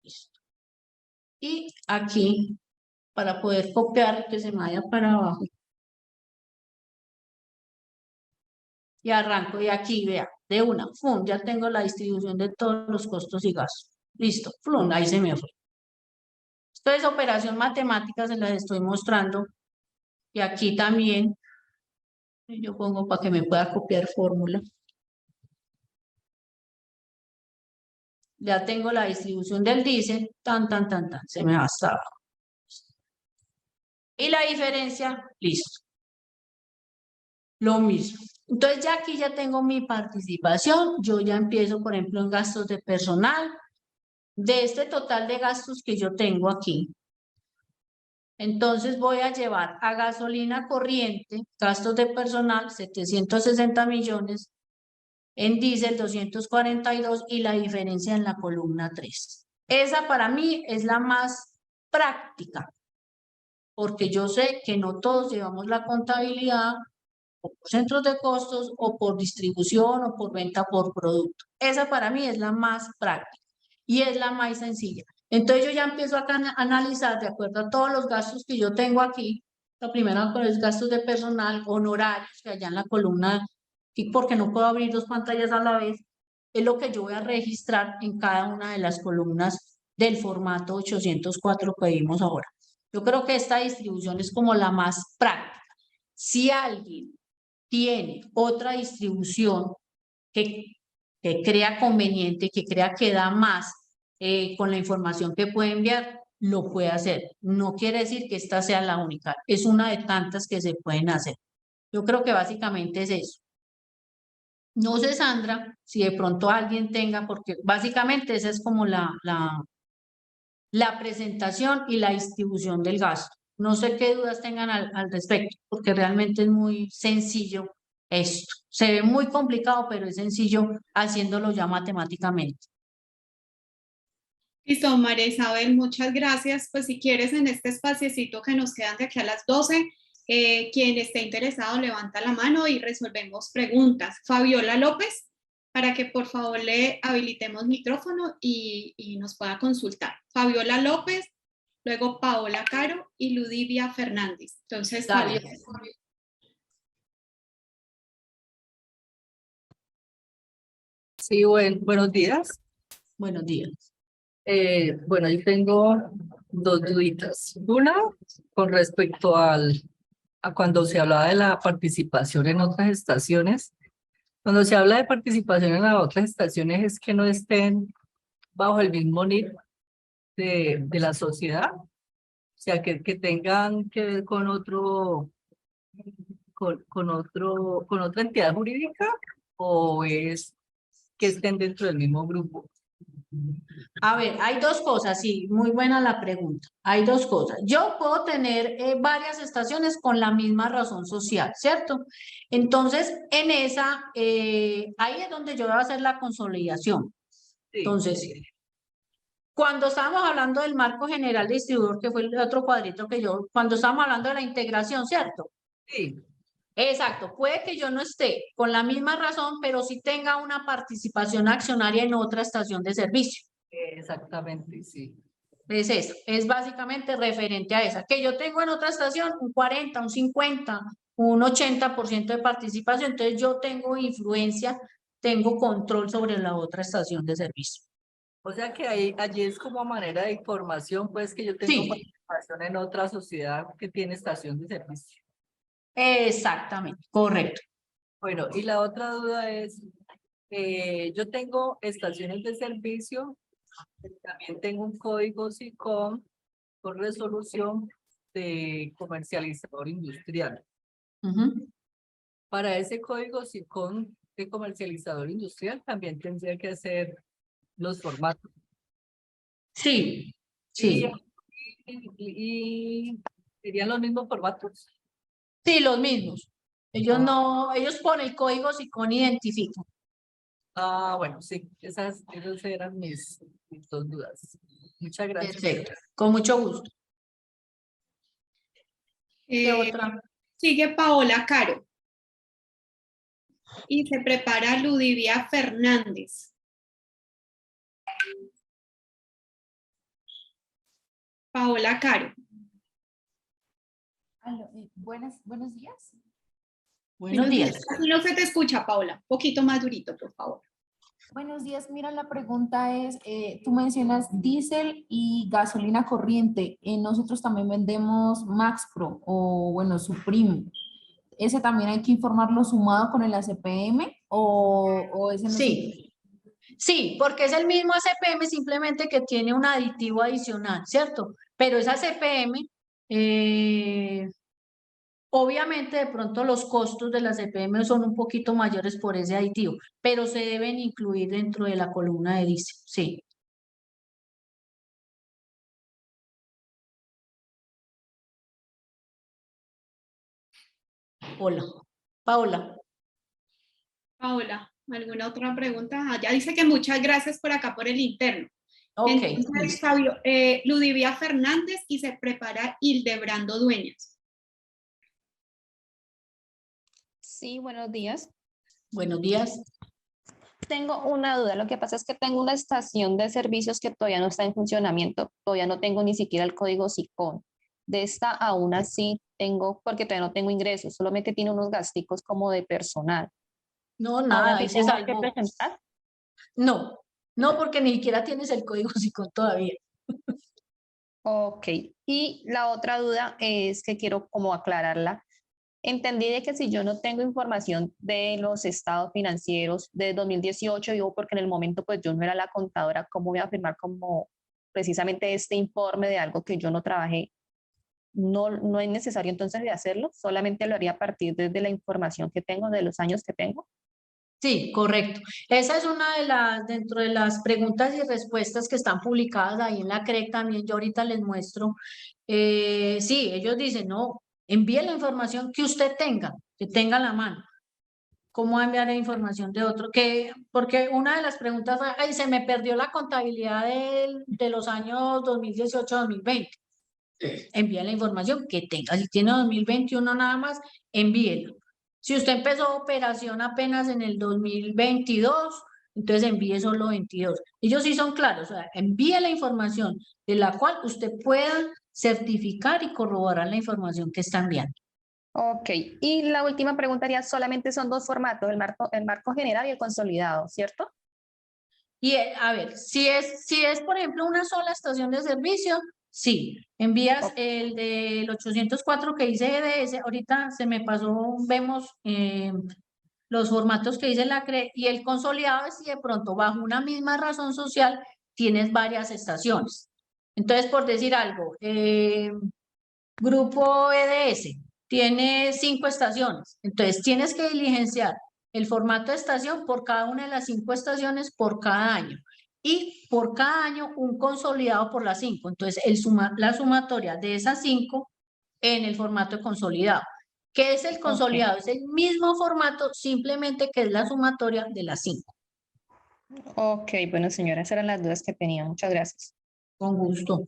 Listo. Y aquí, para poder copiar que se me vaya para abajo. Y arranco y aquí, vea, de una, ¡fum! Ya tengo la distribución de todos los costos y gastos. Listo, ¡fum! Ahí se me fue. Esto es operación matemática, se las estoy mostrando. Y aquí también, yo pongo para que me pueda copiar fórmula. Ya tengo la distribución del diésel, se me va hasta abajo. Y la diferencia, listo. Lo mismo. Entonces ya aquí ya tengo mi participación. Yo ya empiezo, por ejemplo, en gastos de personal. De este total de gastos que yo tengo aquí, entonces voy a llevar a gasolina corriente, gastos de personal, 760 millones, en diésel 242 y la diferencia en la columna 3. Esa para mí es la más práctica, porque yo sé que no todos llevamos la contabilidad o por centros de costos o por distribución o por venta por producto. Esa para mí es la más práctica y es la más sencilla. Entonces yo ya empiezo a analizar de acuerdo a todos los gastos que yo tengo aquí. La primera es gastos de personal, honorarios, que allá en la columna, y porque no puedo abrir dos pantallas a la vez, es lo que yo voy a registrar en cada una de las columnas del formato 804 que vimos ahora. Yo creo que esta distribución es como la más práctica. Si alguien tiene otra distribución que crea conveniente, que crea que da más con la información que puede enviar, lo puede hacer. No quiere decir que esta sea la única, es una de tantas que se pueden hacer. Yo creo que básicamente es eso. No sé, Sandra, si de pronto alguien tenga, porque básicamente esa es como la presentación y la distribución del gasto. No sé qué dudas tengan al respecto, porque realmente es muy sencillo esto. Se ve muy complicado, pero es sencillo haciéndolo ya matemáticamente. Listo, María Isabel, muchas gracias. Pues si quieres, en este espaciecito que nos quedan de aquí a las 12, quien esté interesado levanta la mano y resolvemos preguntas. Fabiola López, para que por favor le habilitemos micrófono y nos pueda consultar. Fabiola López, luego Paola Caro y Ludivia Fernández. Entonces, Fabiola. Sí, buenos días. Buenos días. Bueno, yo tengo dos duditas. Una, con respecto a cuando se hablaba de la participación en otras estaciones, Cuando se habla de participación en las otras estaciones es que no estén bajo el mismo NIT de la sociedad, o sea, que tengan que ver con con otra entidad jurídica, o es que estén dentro del mismo grupo. A ver, hay dos cosas, sí, muy buena la pregunta. Hay dos cosas. Yo puedo tener varias estaciones con la misma razón social, ¿cierto? Entonces, en esa, ahí es donde yo voy a hacer la consolidación. Sí, Entonces, cuando estábamos hablando del marco general distribuidor, que fue el otro cuadrito que yo, cuando estábamos hablando de la integración, ¿cierto? sí, Exacto, puede que yo no esté con la misma razón, pero sí tenga una participación accionaria en otra estación de servicio. exactamente, sí. Es eso, es básicamente referente a esa, que yo tengo en otra estación un 40, un 50, un 80% de participación, entonces yo tengo influencia, tengo control sobre la otra estación de servicio. O sea que allí es como manera de información, pues que yo tengo Sí, participación en otra sociedad que tiene estación de servicio. exactamente, correcto. Bueno, y la otra duda es, yo tengo estaciones de servicio, también tengo un código SICOM por resolución de comercializador industrial. Ujú. Para ese código SICOM de comercializador industrial también tendría que hacer los formatos. Sí, Y, sí, y serían los mismos formatos. sí, los mismos. Ellos Ah, no, ellos ponen el código SICON identifican. bueno, sí, esas eran mis dos dudas. Muchas gracias. Perfecto, con mucho gusto. ¿Qué Eh, otra? sigue Paola Caro y se prepara Ludivia Fernández. Paola Caro. Aló, buenos días. Buenos días. Casi no se te escucha, Paola. Un poquito más durito, por favor. Buenos días. Mira, la pregunta es, tú mencionas diésel y gasolina corriente. Nosotros también vendemos Max Pro o, bueno, Supreme. ¿Ese también hay que informarlo sumado con el ACPM o ese no es? Sí, sí, porque es el mismo ACPM, simplemente que tiene un aditivo adicional, ¿cierto? Pero esa ACPM, obviamente de pronto los costos de la ACPM son un poquito mayores por ese aditivo, pero se deben incluir dentro de la columna de diésel, sí. Hola, Paola. Paola, ¿alguna otra pregunta? Ya dice que muchas gracias por acá por el interno. Ok, Entonces, listo. Fabio, Ludivia Fernández y se prepara Hildebrando Dueñas. Sí, buenos días. Buenos días. Tengo una duda. Lo que pasa es que tengo una estación de servicios que todavía no está en funcionamiento. Todavía no tengo ni siquiera el código SICON. De esta aún así tengo, porque todavía no tengo ingresos, solamente tiene unos gasticos como de personal. No, Aún nada, así ahí se tengo que salvó. presentar. No, no, porque ni siquiera tienes el código SICON todavía. Ok. Y la otra duda es que quiero como aclararla. Entendí de que si yo no tengo información de los estados financieros de 2018, digo, porque en el momento pues yo no era la contadora, ¿cómo voy a firmar como precisamente este informe de algo que yo no trabajé? No es necesario entonces de hacerlo, solamente lo haría a partir de la información que tengo, de los años que tengo. Sí, correcto. Esa es una de las, dentro de las preguntas y respuestas que están publicadas ahí en la CREC también, yo ahorita les muestro. Sí, ellos dicen, no, envíe la información que tenga a la mano. ¿Cómo enviar la información de otro? Porque una de las preguntas fue, ay, se me perdió la contabilidad de los años 2018-2020. Envíe la información que tenga. Si tiene 2021 nada más, envíela. Si usted empezó operación apenas en el 2022, entonces envíe solo 22. Ellos sí son claros, o sea, envíe la información de la cual usted pueda certificar y corroborar la información que está enviando. Ok, y la última pregunta sería, solamente son dos formatos, el marco general y el consolidado, ¿cierto? Y a ver, si es, por ejemplo, una sola estación de servicio, sí, envías el del 804 que dice EDS, ahorita se me pasó, vemos los formatos que dice la CRE, y el consolidado es si de pronto bajo una misma razón social tienes varias estaciones. Entonces, por decir algo, Grupo EDS tiene 5 estaciones, entonces tienes que diligenciar el formato de estación por cada una de las 5 estaciones por cada año, y por cada año un consolidado por las 5. Entonces, la sumatoria de esas 5 en el formato consolidado. ¿Qué es el consolidado? Es el mismo formato, simplemente que es la sumatoria de las 5. Ok, bueno, señora, esas eran las dudas que tenía. Muchas gracias. Con gusto.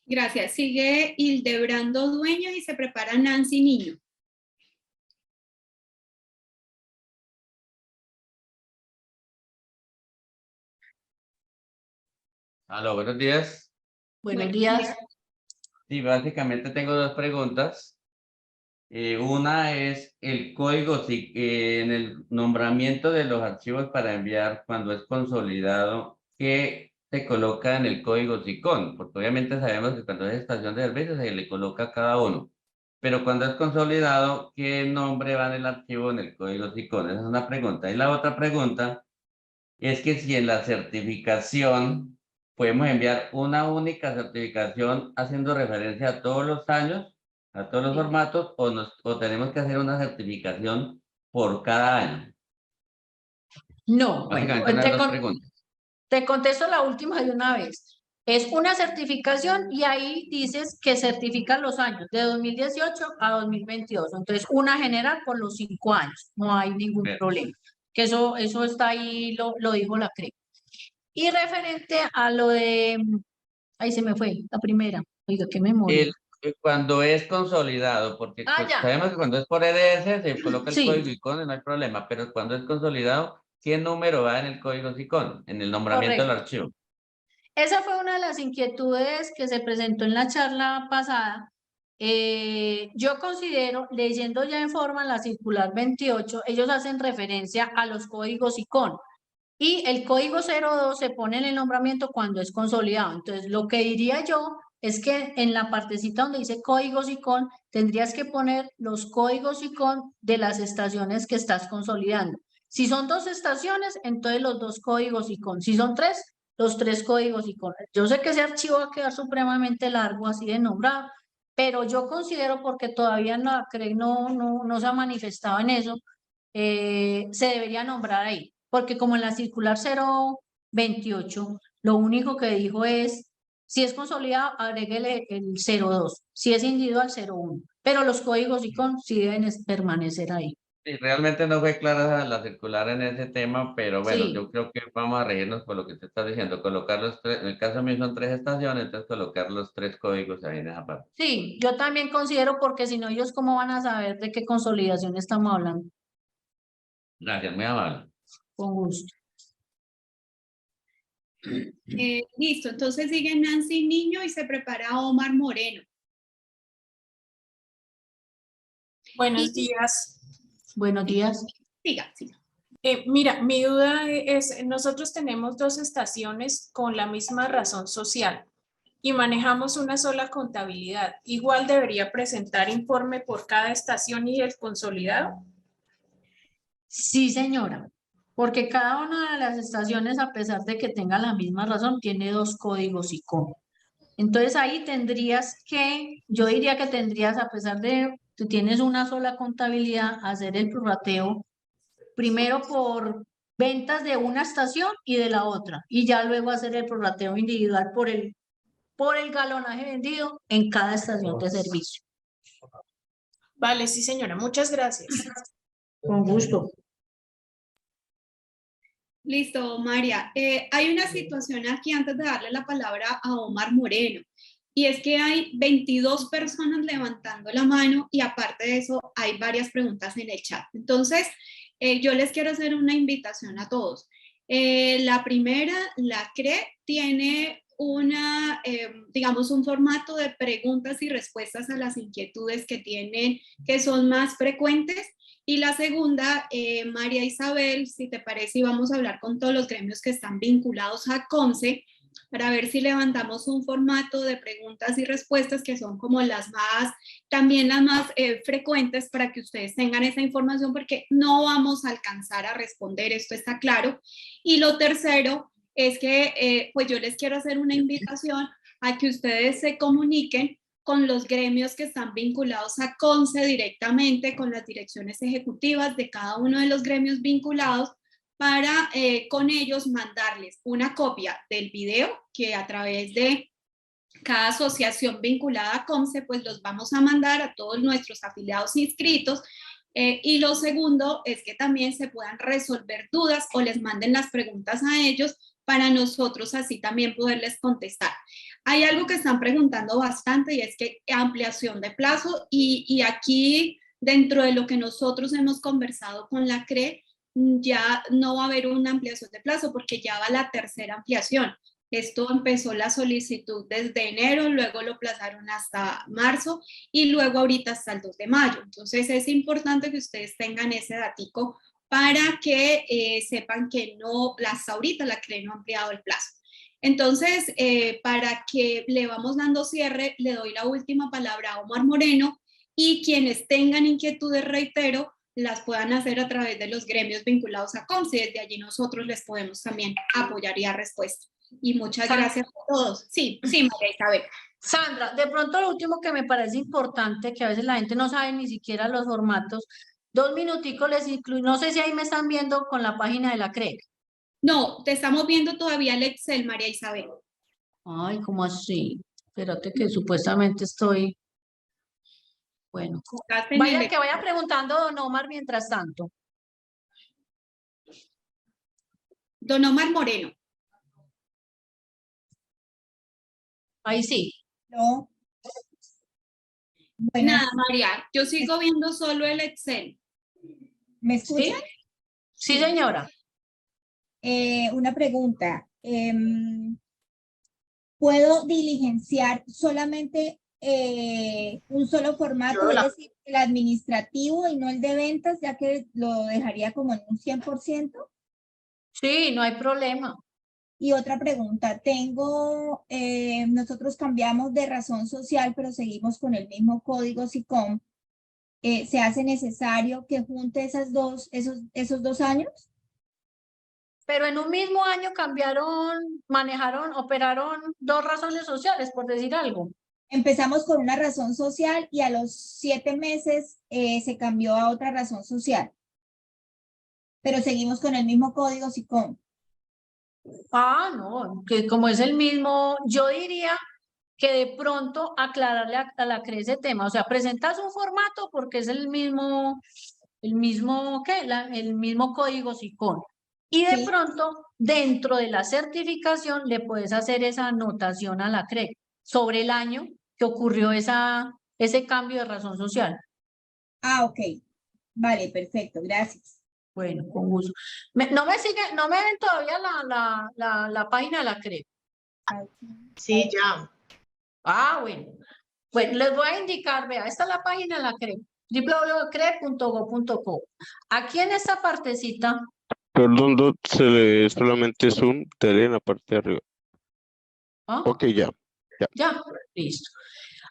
Gracias. Sigue Hildebrando Dueño y se prepara Nancy Niño. Aló, buenos días. Buenos días. Sí, básicamente tengo 2 preguntas. Una es el código, en el nombramiento de los archivos para enviar cuando es consolidado, ¿qué se coloca en el código SICON? Porque obviamente sabemos que cuando es estación de servicio se le coloca a cada uno. Pero cuando es consolidado, ¿qué nombre va en el archivo en el código SICON? Esa es una pregunta. Y la otra pregunta es que si en la certificación podemos enviar una única certificación haciendo referencia a todos los años, a todos los formatos, o tenemos que hacer una certificación por cada año. No, bueno, Básicamente unas 2 preguntas. te contesto la última de una vez. Es una certificación y ahí dices que certifican los años de 2018 a 2022. Entonces, una general por los 5 años. No hay ningún problema. Que eso está ahí, lo dijo la CRE. Y referente a lo de... Ahí se me fue, la primera. Oiga, qué memoria. Cuando es consolidado, porque Ah, ya. sabemos que cuando es por EDS se coloca el Sí. código SICON y no hay problema, pero cuando es consolidado, ¿qué número va en el código SICON, en el nombramiento del archivo? Esa fue una de las inquietudes que se presentó en la charla pasada. Yo considero, leyendo ya en forma la circular 28, ellos hacen referencia a los códigos ICON. Y el código 02 se pone en el nombramiento cuando es consolidado. Entonces, lo que diría yo es que en la partecita donde dice códigos ICON, tendrías que poner los códigos ICON de las estaciones que estás consolidando. Si son 2 estaciones, entonces los 2 códigos ICON. Si son 3, los 3 códigos ICON. Yo sé que ese archivo va a quedar supremamente largo, así de nombrado, pero yo considero, porque todavía no se ha manifestado en eso, se debería nombrar ahí. Porque como en la circular 028, lo único que dijo es, si es consolidado, agréguele el 02, si es individual, 01. Pero los códigos ICON sí deben permanecer ahí. Sí, realmente no fue clara la circular en ese tema, pero bueno, Sí. yo creo que vamos a regirnos por lo que te estás diciendo, colocar los 3, en el caso mío son 3 estaciones, entonces colocar los 3 códigos ahí en esa parte. Sí, yo también considero, porque si no, ellos cómo van a saber de qué consolidación estamos hablando. Gracias, muy amable. Con gusto. Listo, entonces sigue Nancy Niño y se prepara Omar Moreno. Buenos días. Buenos días. Siga, siga. Mira, mi duda es, nosotros tenemos 2 estaciones con la misma razón social y manejamos una sola contabilidad. ¿Igual debería presentar informe por cada estación y el consolidado? Sí, señora, porque cada una de las estaciones, a pesar de que tenga la misma razón, tiene 2 códigos ICON. Entonces ahí yo diría que tendrías, a pesar de que tienes una sola contabilidad, hacer el prorrateo primero por ventas de una estación y de la otra, y ya luego hacer el prorrateo individual por el galonaje vendido en cada estación de servicio. Vale, sí, señora. Muchas gracias. Con gusto. Listo, María. Hay una situación aquí antes de darle la palabra a Omar Moreno, y es que hay 22 personas levantando la mano y aparte de eso hay varias preguntas en el chat. Entonces, yo les quiero hacer una invitación a todos. La primera, la CRE, tiene digamos, un formato de preguntas y respuestas a las inquietudes que tienen, que son más frecuentes. Y la segunda, María Isabel, si te parece, vamos a hablar con todos los gremios que están vinculados a CONCE para ver si levantamos un formato de preguntas y respuestas que son como las más, también las más frecuentes para que ustedes tengan esa información, porque no vamos a alcanzar a responder, esto está claro. Y lo tercero es que pues yo les quiero hacer una invitación a que ustedes se comuniquen con los gremios que están vinculados a CONCE directamente, con las direcciones ejecutivas de cada uno de los gremios vinculados, para con ellos mandarles una copia del video que a través de cada asociación vinculada a CONCE, pues los vamos a mandar a todos nuestros afiliados inscritos. Y lo segundo es que también se puedan resolver dudas o les manden las preguntas a ellos para nosotros así también poderles contestar. Hay algo que están preguntando bastante y es que ampliación de plazo, y aquí dentro de lo que nosotros hemos conversado con la CRE, ya no va a haber una ampliación de plazo porque ya va la tercera ampliación. Esto empezó la solicitud desde enero, luego lo aplazaron hasta marzo y luego ahorita hasta el 2 de mayo. Entonces es importante que ustedes tengan ese datico para que sepan que no, hasta ahorita la CRE no ha ampliado el plazo. Entonces, para que le vamos dando cierre, le doy la última palabra a Omar Moreno, y quienes tengan inquietudes, reitero, las puedan hacer a través de los gremios vinculados a CONCE. Desde allí nosotros les podemos también apoyar y dar respuesta. Y muchas gracias a todos. Sí, María Isabel. Sandra, de pronto lo último que me parece importante, que a veces la gente no sabe ni siquiera los formatos, 2 minuticos les incluyo, no sé si ahí me están viendo con la página de la CRE. No, te estamos viendo todavía el Excel, María Isabel. Ay, ¿cómo así? Espérate que supuestamente estoy... Bueno, que vaya preguntando don Omar mientras tanto. Don Omar Moreno. Ahí sí. No. Nada, María, yo sigo viendo solo el Excel. ¿Me escuchan? Sí, señora. Una pregunta. ¿Puedo diligenciar solamente un solo formato, es decir, el administrativo y no el de ventas, ya que lo dejaría como en un 100%? Sí, no hay problema. Y otra pregunta, nosotros cambiamos de razón social, pero seguimos con el mismo código SICOM. ¿Se hace necesario que junte esos 2 años? Pero en un mismo año operaron 2 razones sociales, por decir algo. Empezamos con una razón social y a los 7 meses se cambió a otra razón social. Pero seguimos con el mismo código SICOM. Ah, no, que como es el mismo, yo diría que de pronto aclararle a la CRE ese tema, o sea, presentas un formato porque es el mismo código SICOM. Y de pronto, dentro de la certificación, le puedes hacer esa anotación a la CRE sobre el año que ocurrió ese cambio de razón social. Ah, ok. Vale, perfecto, gracias. Bueno, con gusto. No me ven todavía la página de la CRE. Sí, ya. Ah, bueno. Bueno, les voy a indicar, vea, esta es la página de la CRE, www.cre.go.co. Aquí en esta partecita. Perdón, se le solamente zoom, tele en la parte de arriba. ¿Ah? Ok, ya. Ya, listo.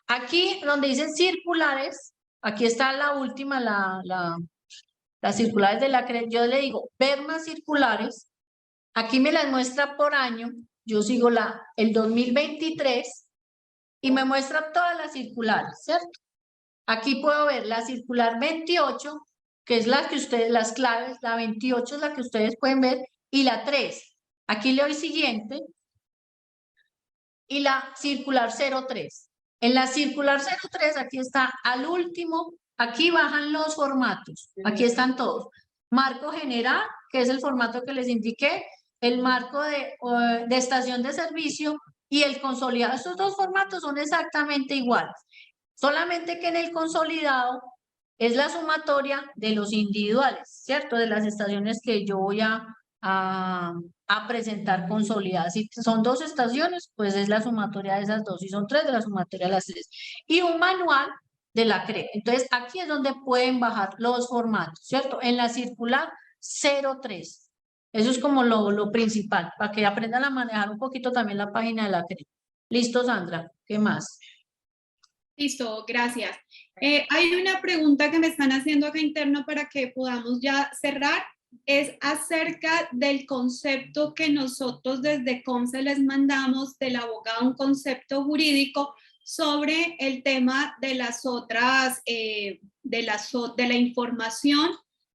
Aquí donde dicen circulares, aquí está la última, las circulares de la CRE. Yo le digo, ver más circulares. Aquí me las muestra por año. Yo sigo el 2023 y me muestra todas las circulares, ¿cierto? Aquí puedo ver la circular 28, que es la que las claves, la 28 es la que ustedes pueden ver, y la 3. Aquí le doy siguiente. Y la circular 03. En la circular 03, aquí está al último, aquí bajan los formatos, aquí están todos. Marco general, que es el formato que les indiqué, el marco de estación de servicio y el consolidado. Estos 2 formatos son exactamente iguales, solamente que en el consolidado es la sumatoria de los individuales, ¿cierto? De las estaciones que yo voy a presentar consolidadas. Si son 2 estaciones, pues es la sumatoria de esas 2. Si son 3, de la sumatoria de las 3. Y un manual de la CRE. Entonces, aquí es donde pueden bajar los formatos, ¿cierto? En la circular 03. Eso es como lo principal, para que aprendan a manejar un poquito también la página de la CRE. Listo, Sandra, ¿qué más? Listo, gracias. Hay una pregunta que me están haciendo acá interno para que podamos ya cerrar. Es acerca del concepto que nosotros desde CONCE les mandamos del abogado, un concepto jurídico sobre el tema de las otras, de la información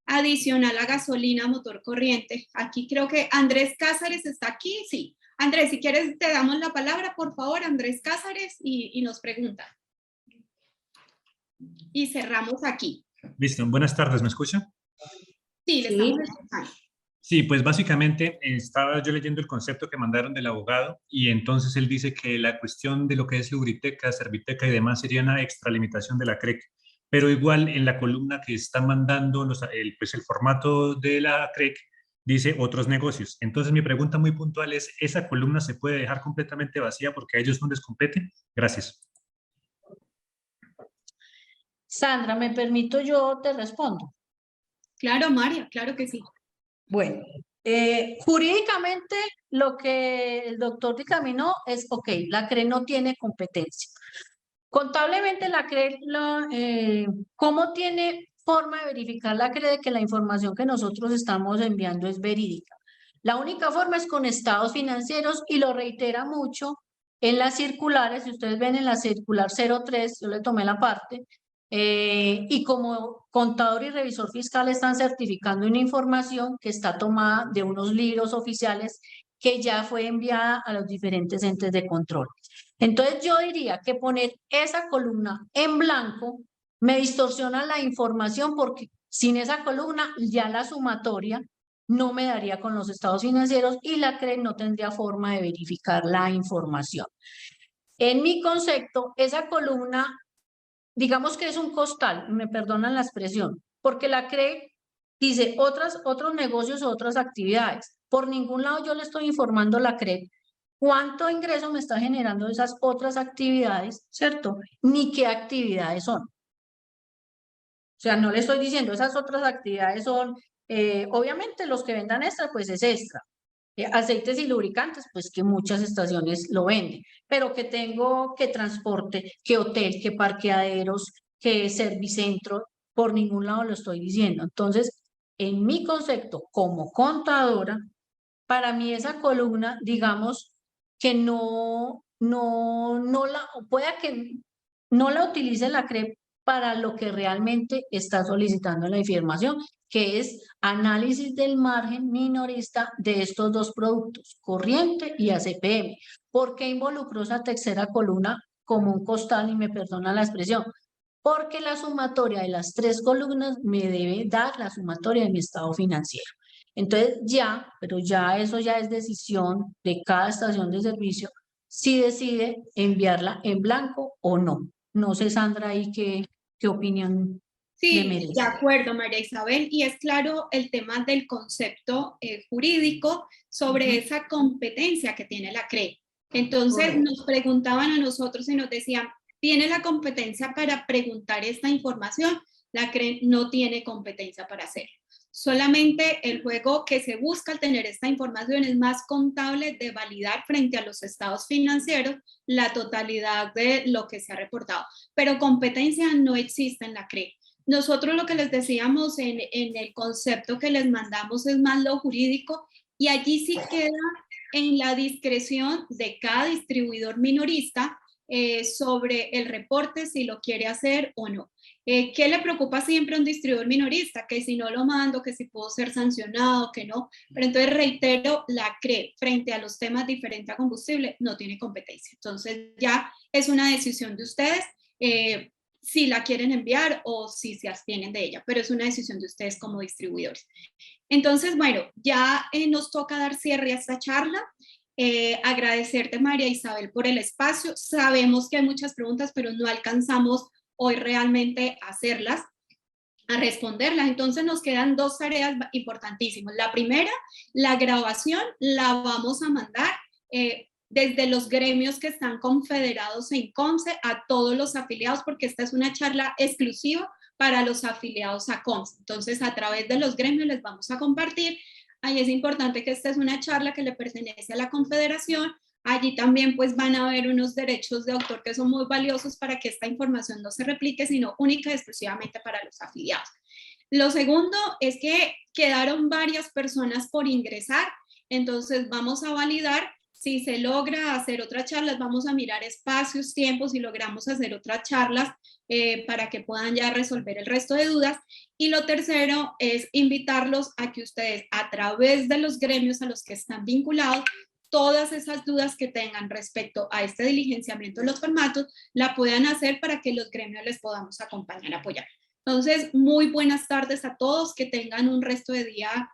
adicional a gasolina, motor corriente. Aquí creo que Andrés Cázares está aquí, sí. Andrés, si quieres te damos la palabra, por favor, Andrés Cázares, y nos pregunta. Y cerramos aquí. Listo, buenas tardes, ¿me escucha? Sí, le estamos escuchando. Sí, pues básicamente estaba yo leyendo el concepto que mandaron del abogado y entonces él dice que la cuestión de lo que es Lubriteca, Serviteca y demás sería una extralimitación de la CREC, pero igual en la columna que están mandando pues el formato de la CREC dice otros negocios. Entonces mi pregunta muy puntual es, ¿esa columna se puede dejar completamente vacía porque a ellos no les compete? Gracias. Sandra, ¿me permito yo te respondo? Claro, María, claro que sí. Bueno, jurídicamente lo que el doctor dictaminó es, ok, la CRE no tiene competencia. Contablemente la CRE, ¿cómo tiene forma de verificar la CRE de que la información que nosotros estamos enviando es verídica? La única forma es con estados financieros y lo reitera mucho en las circulares. Si ustedes ven en la circular 03, yo le tomé la parte, y como contador y revisor fiscal están certificando una información que está tomada de unos libros oficiales que ya fue enviada a los diferentes entes de control. Entonces yo diría que poner esa columna en blanco me distorsiona la información porque sin esa columna ya la sumatoria no me daría con los estados financieros y la CRE no tendría forma de verificar la información. En mi concepto, esa columna, digamos que es un costal, me perdonan la expresión, porque la CRE dice otros negocios o otras actividades. Por ningún lado yo le estoy informando a la CRE cuánto ingreso me está generando esas otras actividades, ¿cierto? Ni qué actividades son. O sea, no le estoy diciendo esas otras actividades son, obviamente los que vendan extra, pues es extra. Aceites y lubricantes, pues que muchas estaciones lo venden, pero que tengo que transporte, que hotel, que parqueaderos, que servicentro, por ningún lado lo estoy diciendo. Entonces, en mi concepto como contadora, para mí esa columna, digamos, que pueda que no la utilice la CRE para lo que realmente está solicitando la información, que es análisis del margen minorista de estos dos productos, corriente y ACPM. ¿Por qué involucró esa tercera columna como un costal? Y me perdona la expresión, porque la sumatoria de las tres columnas me debe dar la sumatoria de mi estado financiero. Entonces pero ya eso ya es decisión de cada estación de servicio si decide enviarla en blanco o no. No sé, Sandra, ahí qué opinión me merece. Sí, de acuerdo, María Isabel, y es claro el tema del concepto jurídico sobre esa competencia que tiene la CRE. Entonces nos preguntaban a nosotros y nos decían, ¿tiene la competencia para preguntar esta información? La CRE no tiene competencia para hacerlo. Solamente el juego que se busca al tener esta información es más contable de validar frente a los estados financieros la totalidad de lo que se ha reportado. Pero competencia no existe en la CRE. Nosotros lo que les decíamos en el concepto que les mandamos es más lo jurídico y allí sí queda en la discreción de cada distribuidor minorista sobre el reporte si lo quiere hacer o no. ¿Qué le preocupa siempre a un distribuidor minorista? Que si no lo mando, que si puedo ser sancionado, que no. Pero entonces reitero, la CRE frente a los temas diferentes a combustible no tiene competencia. Entonces ya es una decisión de ustedes si la quieren enviar o si se abstienen de ella, pero es una decisión de ustedes como distribuidores. Entonces, bueno, ya nos toca dar cierre a esta charla. Agradecerte, María Isabel, por el espacio. Sabemos que hay muchas preguntas, pero no alcanzamos hoy realmente a hacerlas, a responderlas. Entonces nos quedan dos tareas importantísimas. La primera, la grabación la vamos a mandar desde los gremios que están confederados en CONCE a todos los afiliados, porque esta es una charla exclusiva para los afiliados a CONCE. Entonces, a través de los gremios les vamos a compartir Ahí es importante que esta es una charla que le pertenece a la Confederación. Allí también pues van a haber unos derechos de autor que son muy valiosos para que esta información no se replique, sino única y exclusivamente para los afiliados. Lo segundo es que quedaron varias personas por ingresar, entonces vamos a validar si se logra hacer otras charlas, vamos a mirar espacios, tiempos y logramos hacer otras charlas para que puedan ya resolver el resto de dudas. Y lo tercero es invitarlos a que ustedes a través de los gremios a los que están vinculados, todas esas dudas que tengan respecto a este diligenciamiento de los formatos, la puedan hacer para que los gremios les podamos acompañar, apoyar. Entonces, muy buenas tardes a todos, que tengan un resto de día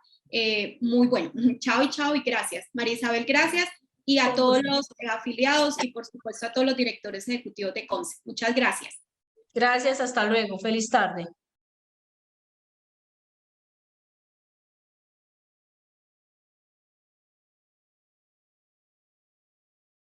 muy bueno. Chao y gracias. María Isabel, gracias. Y a todos los afiliados y por supuesto a todos los directores ejecutivos de CONCE. Muchas gracias. Gracias, hasta luego. Feliz tarde.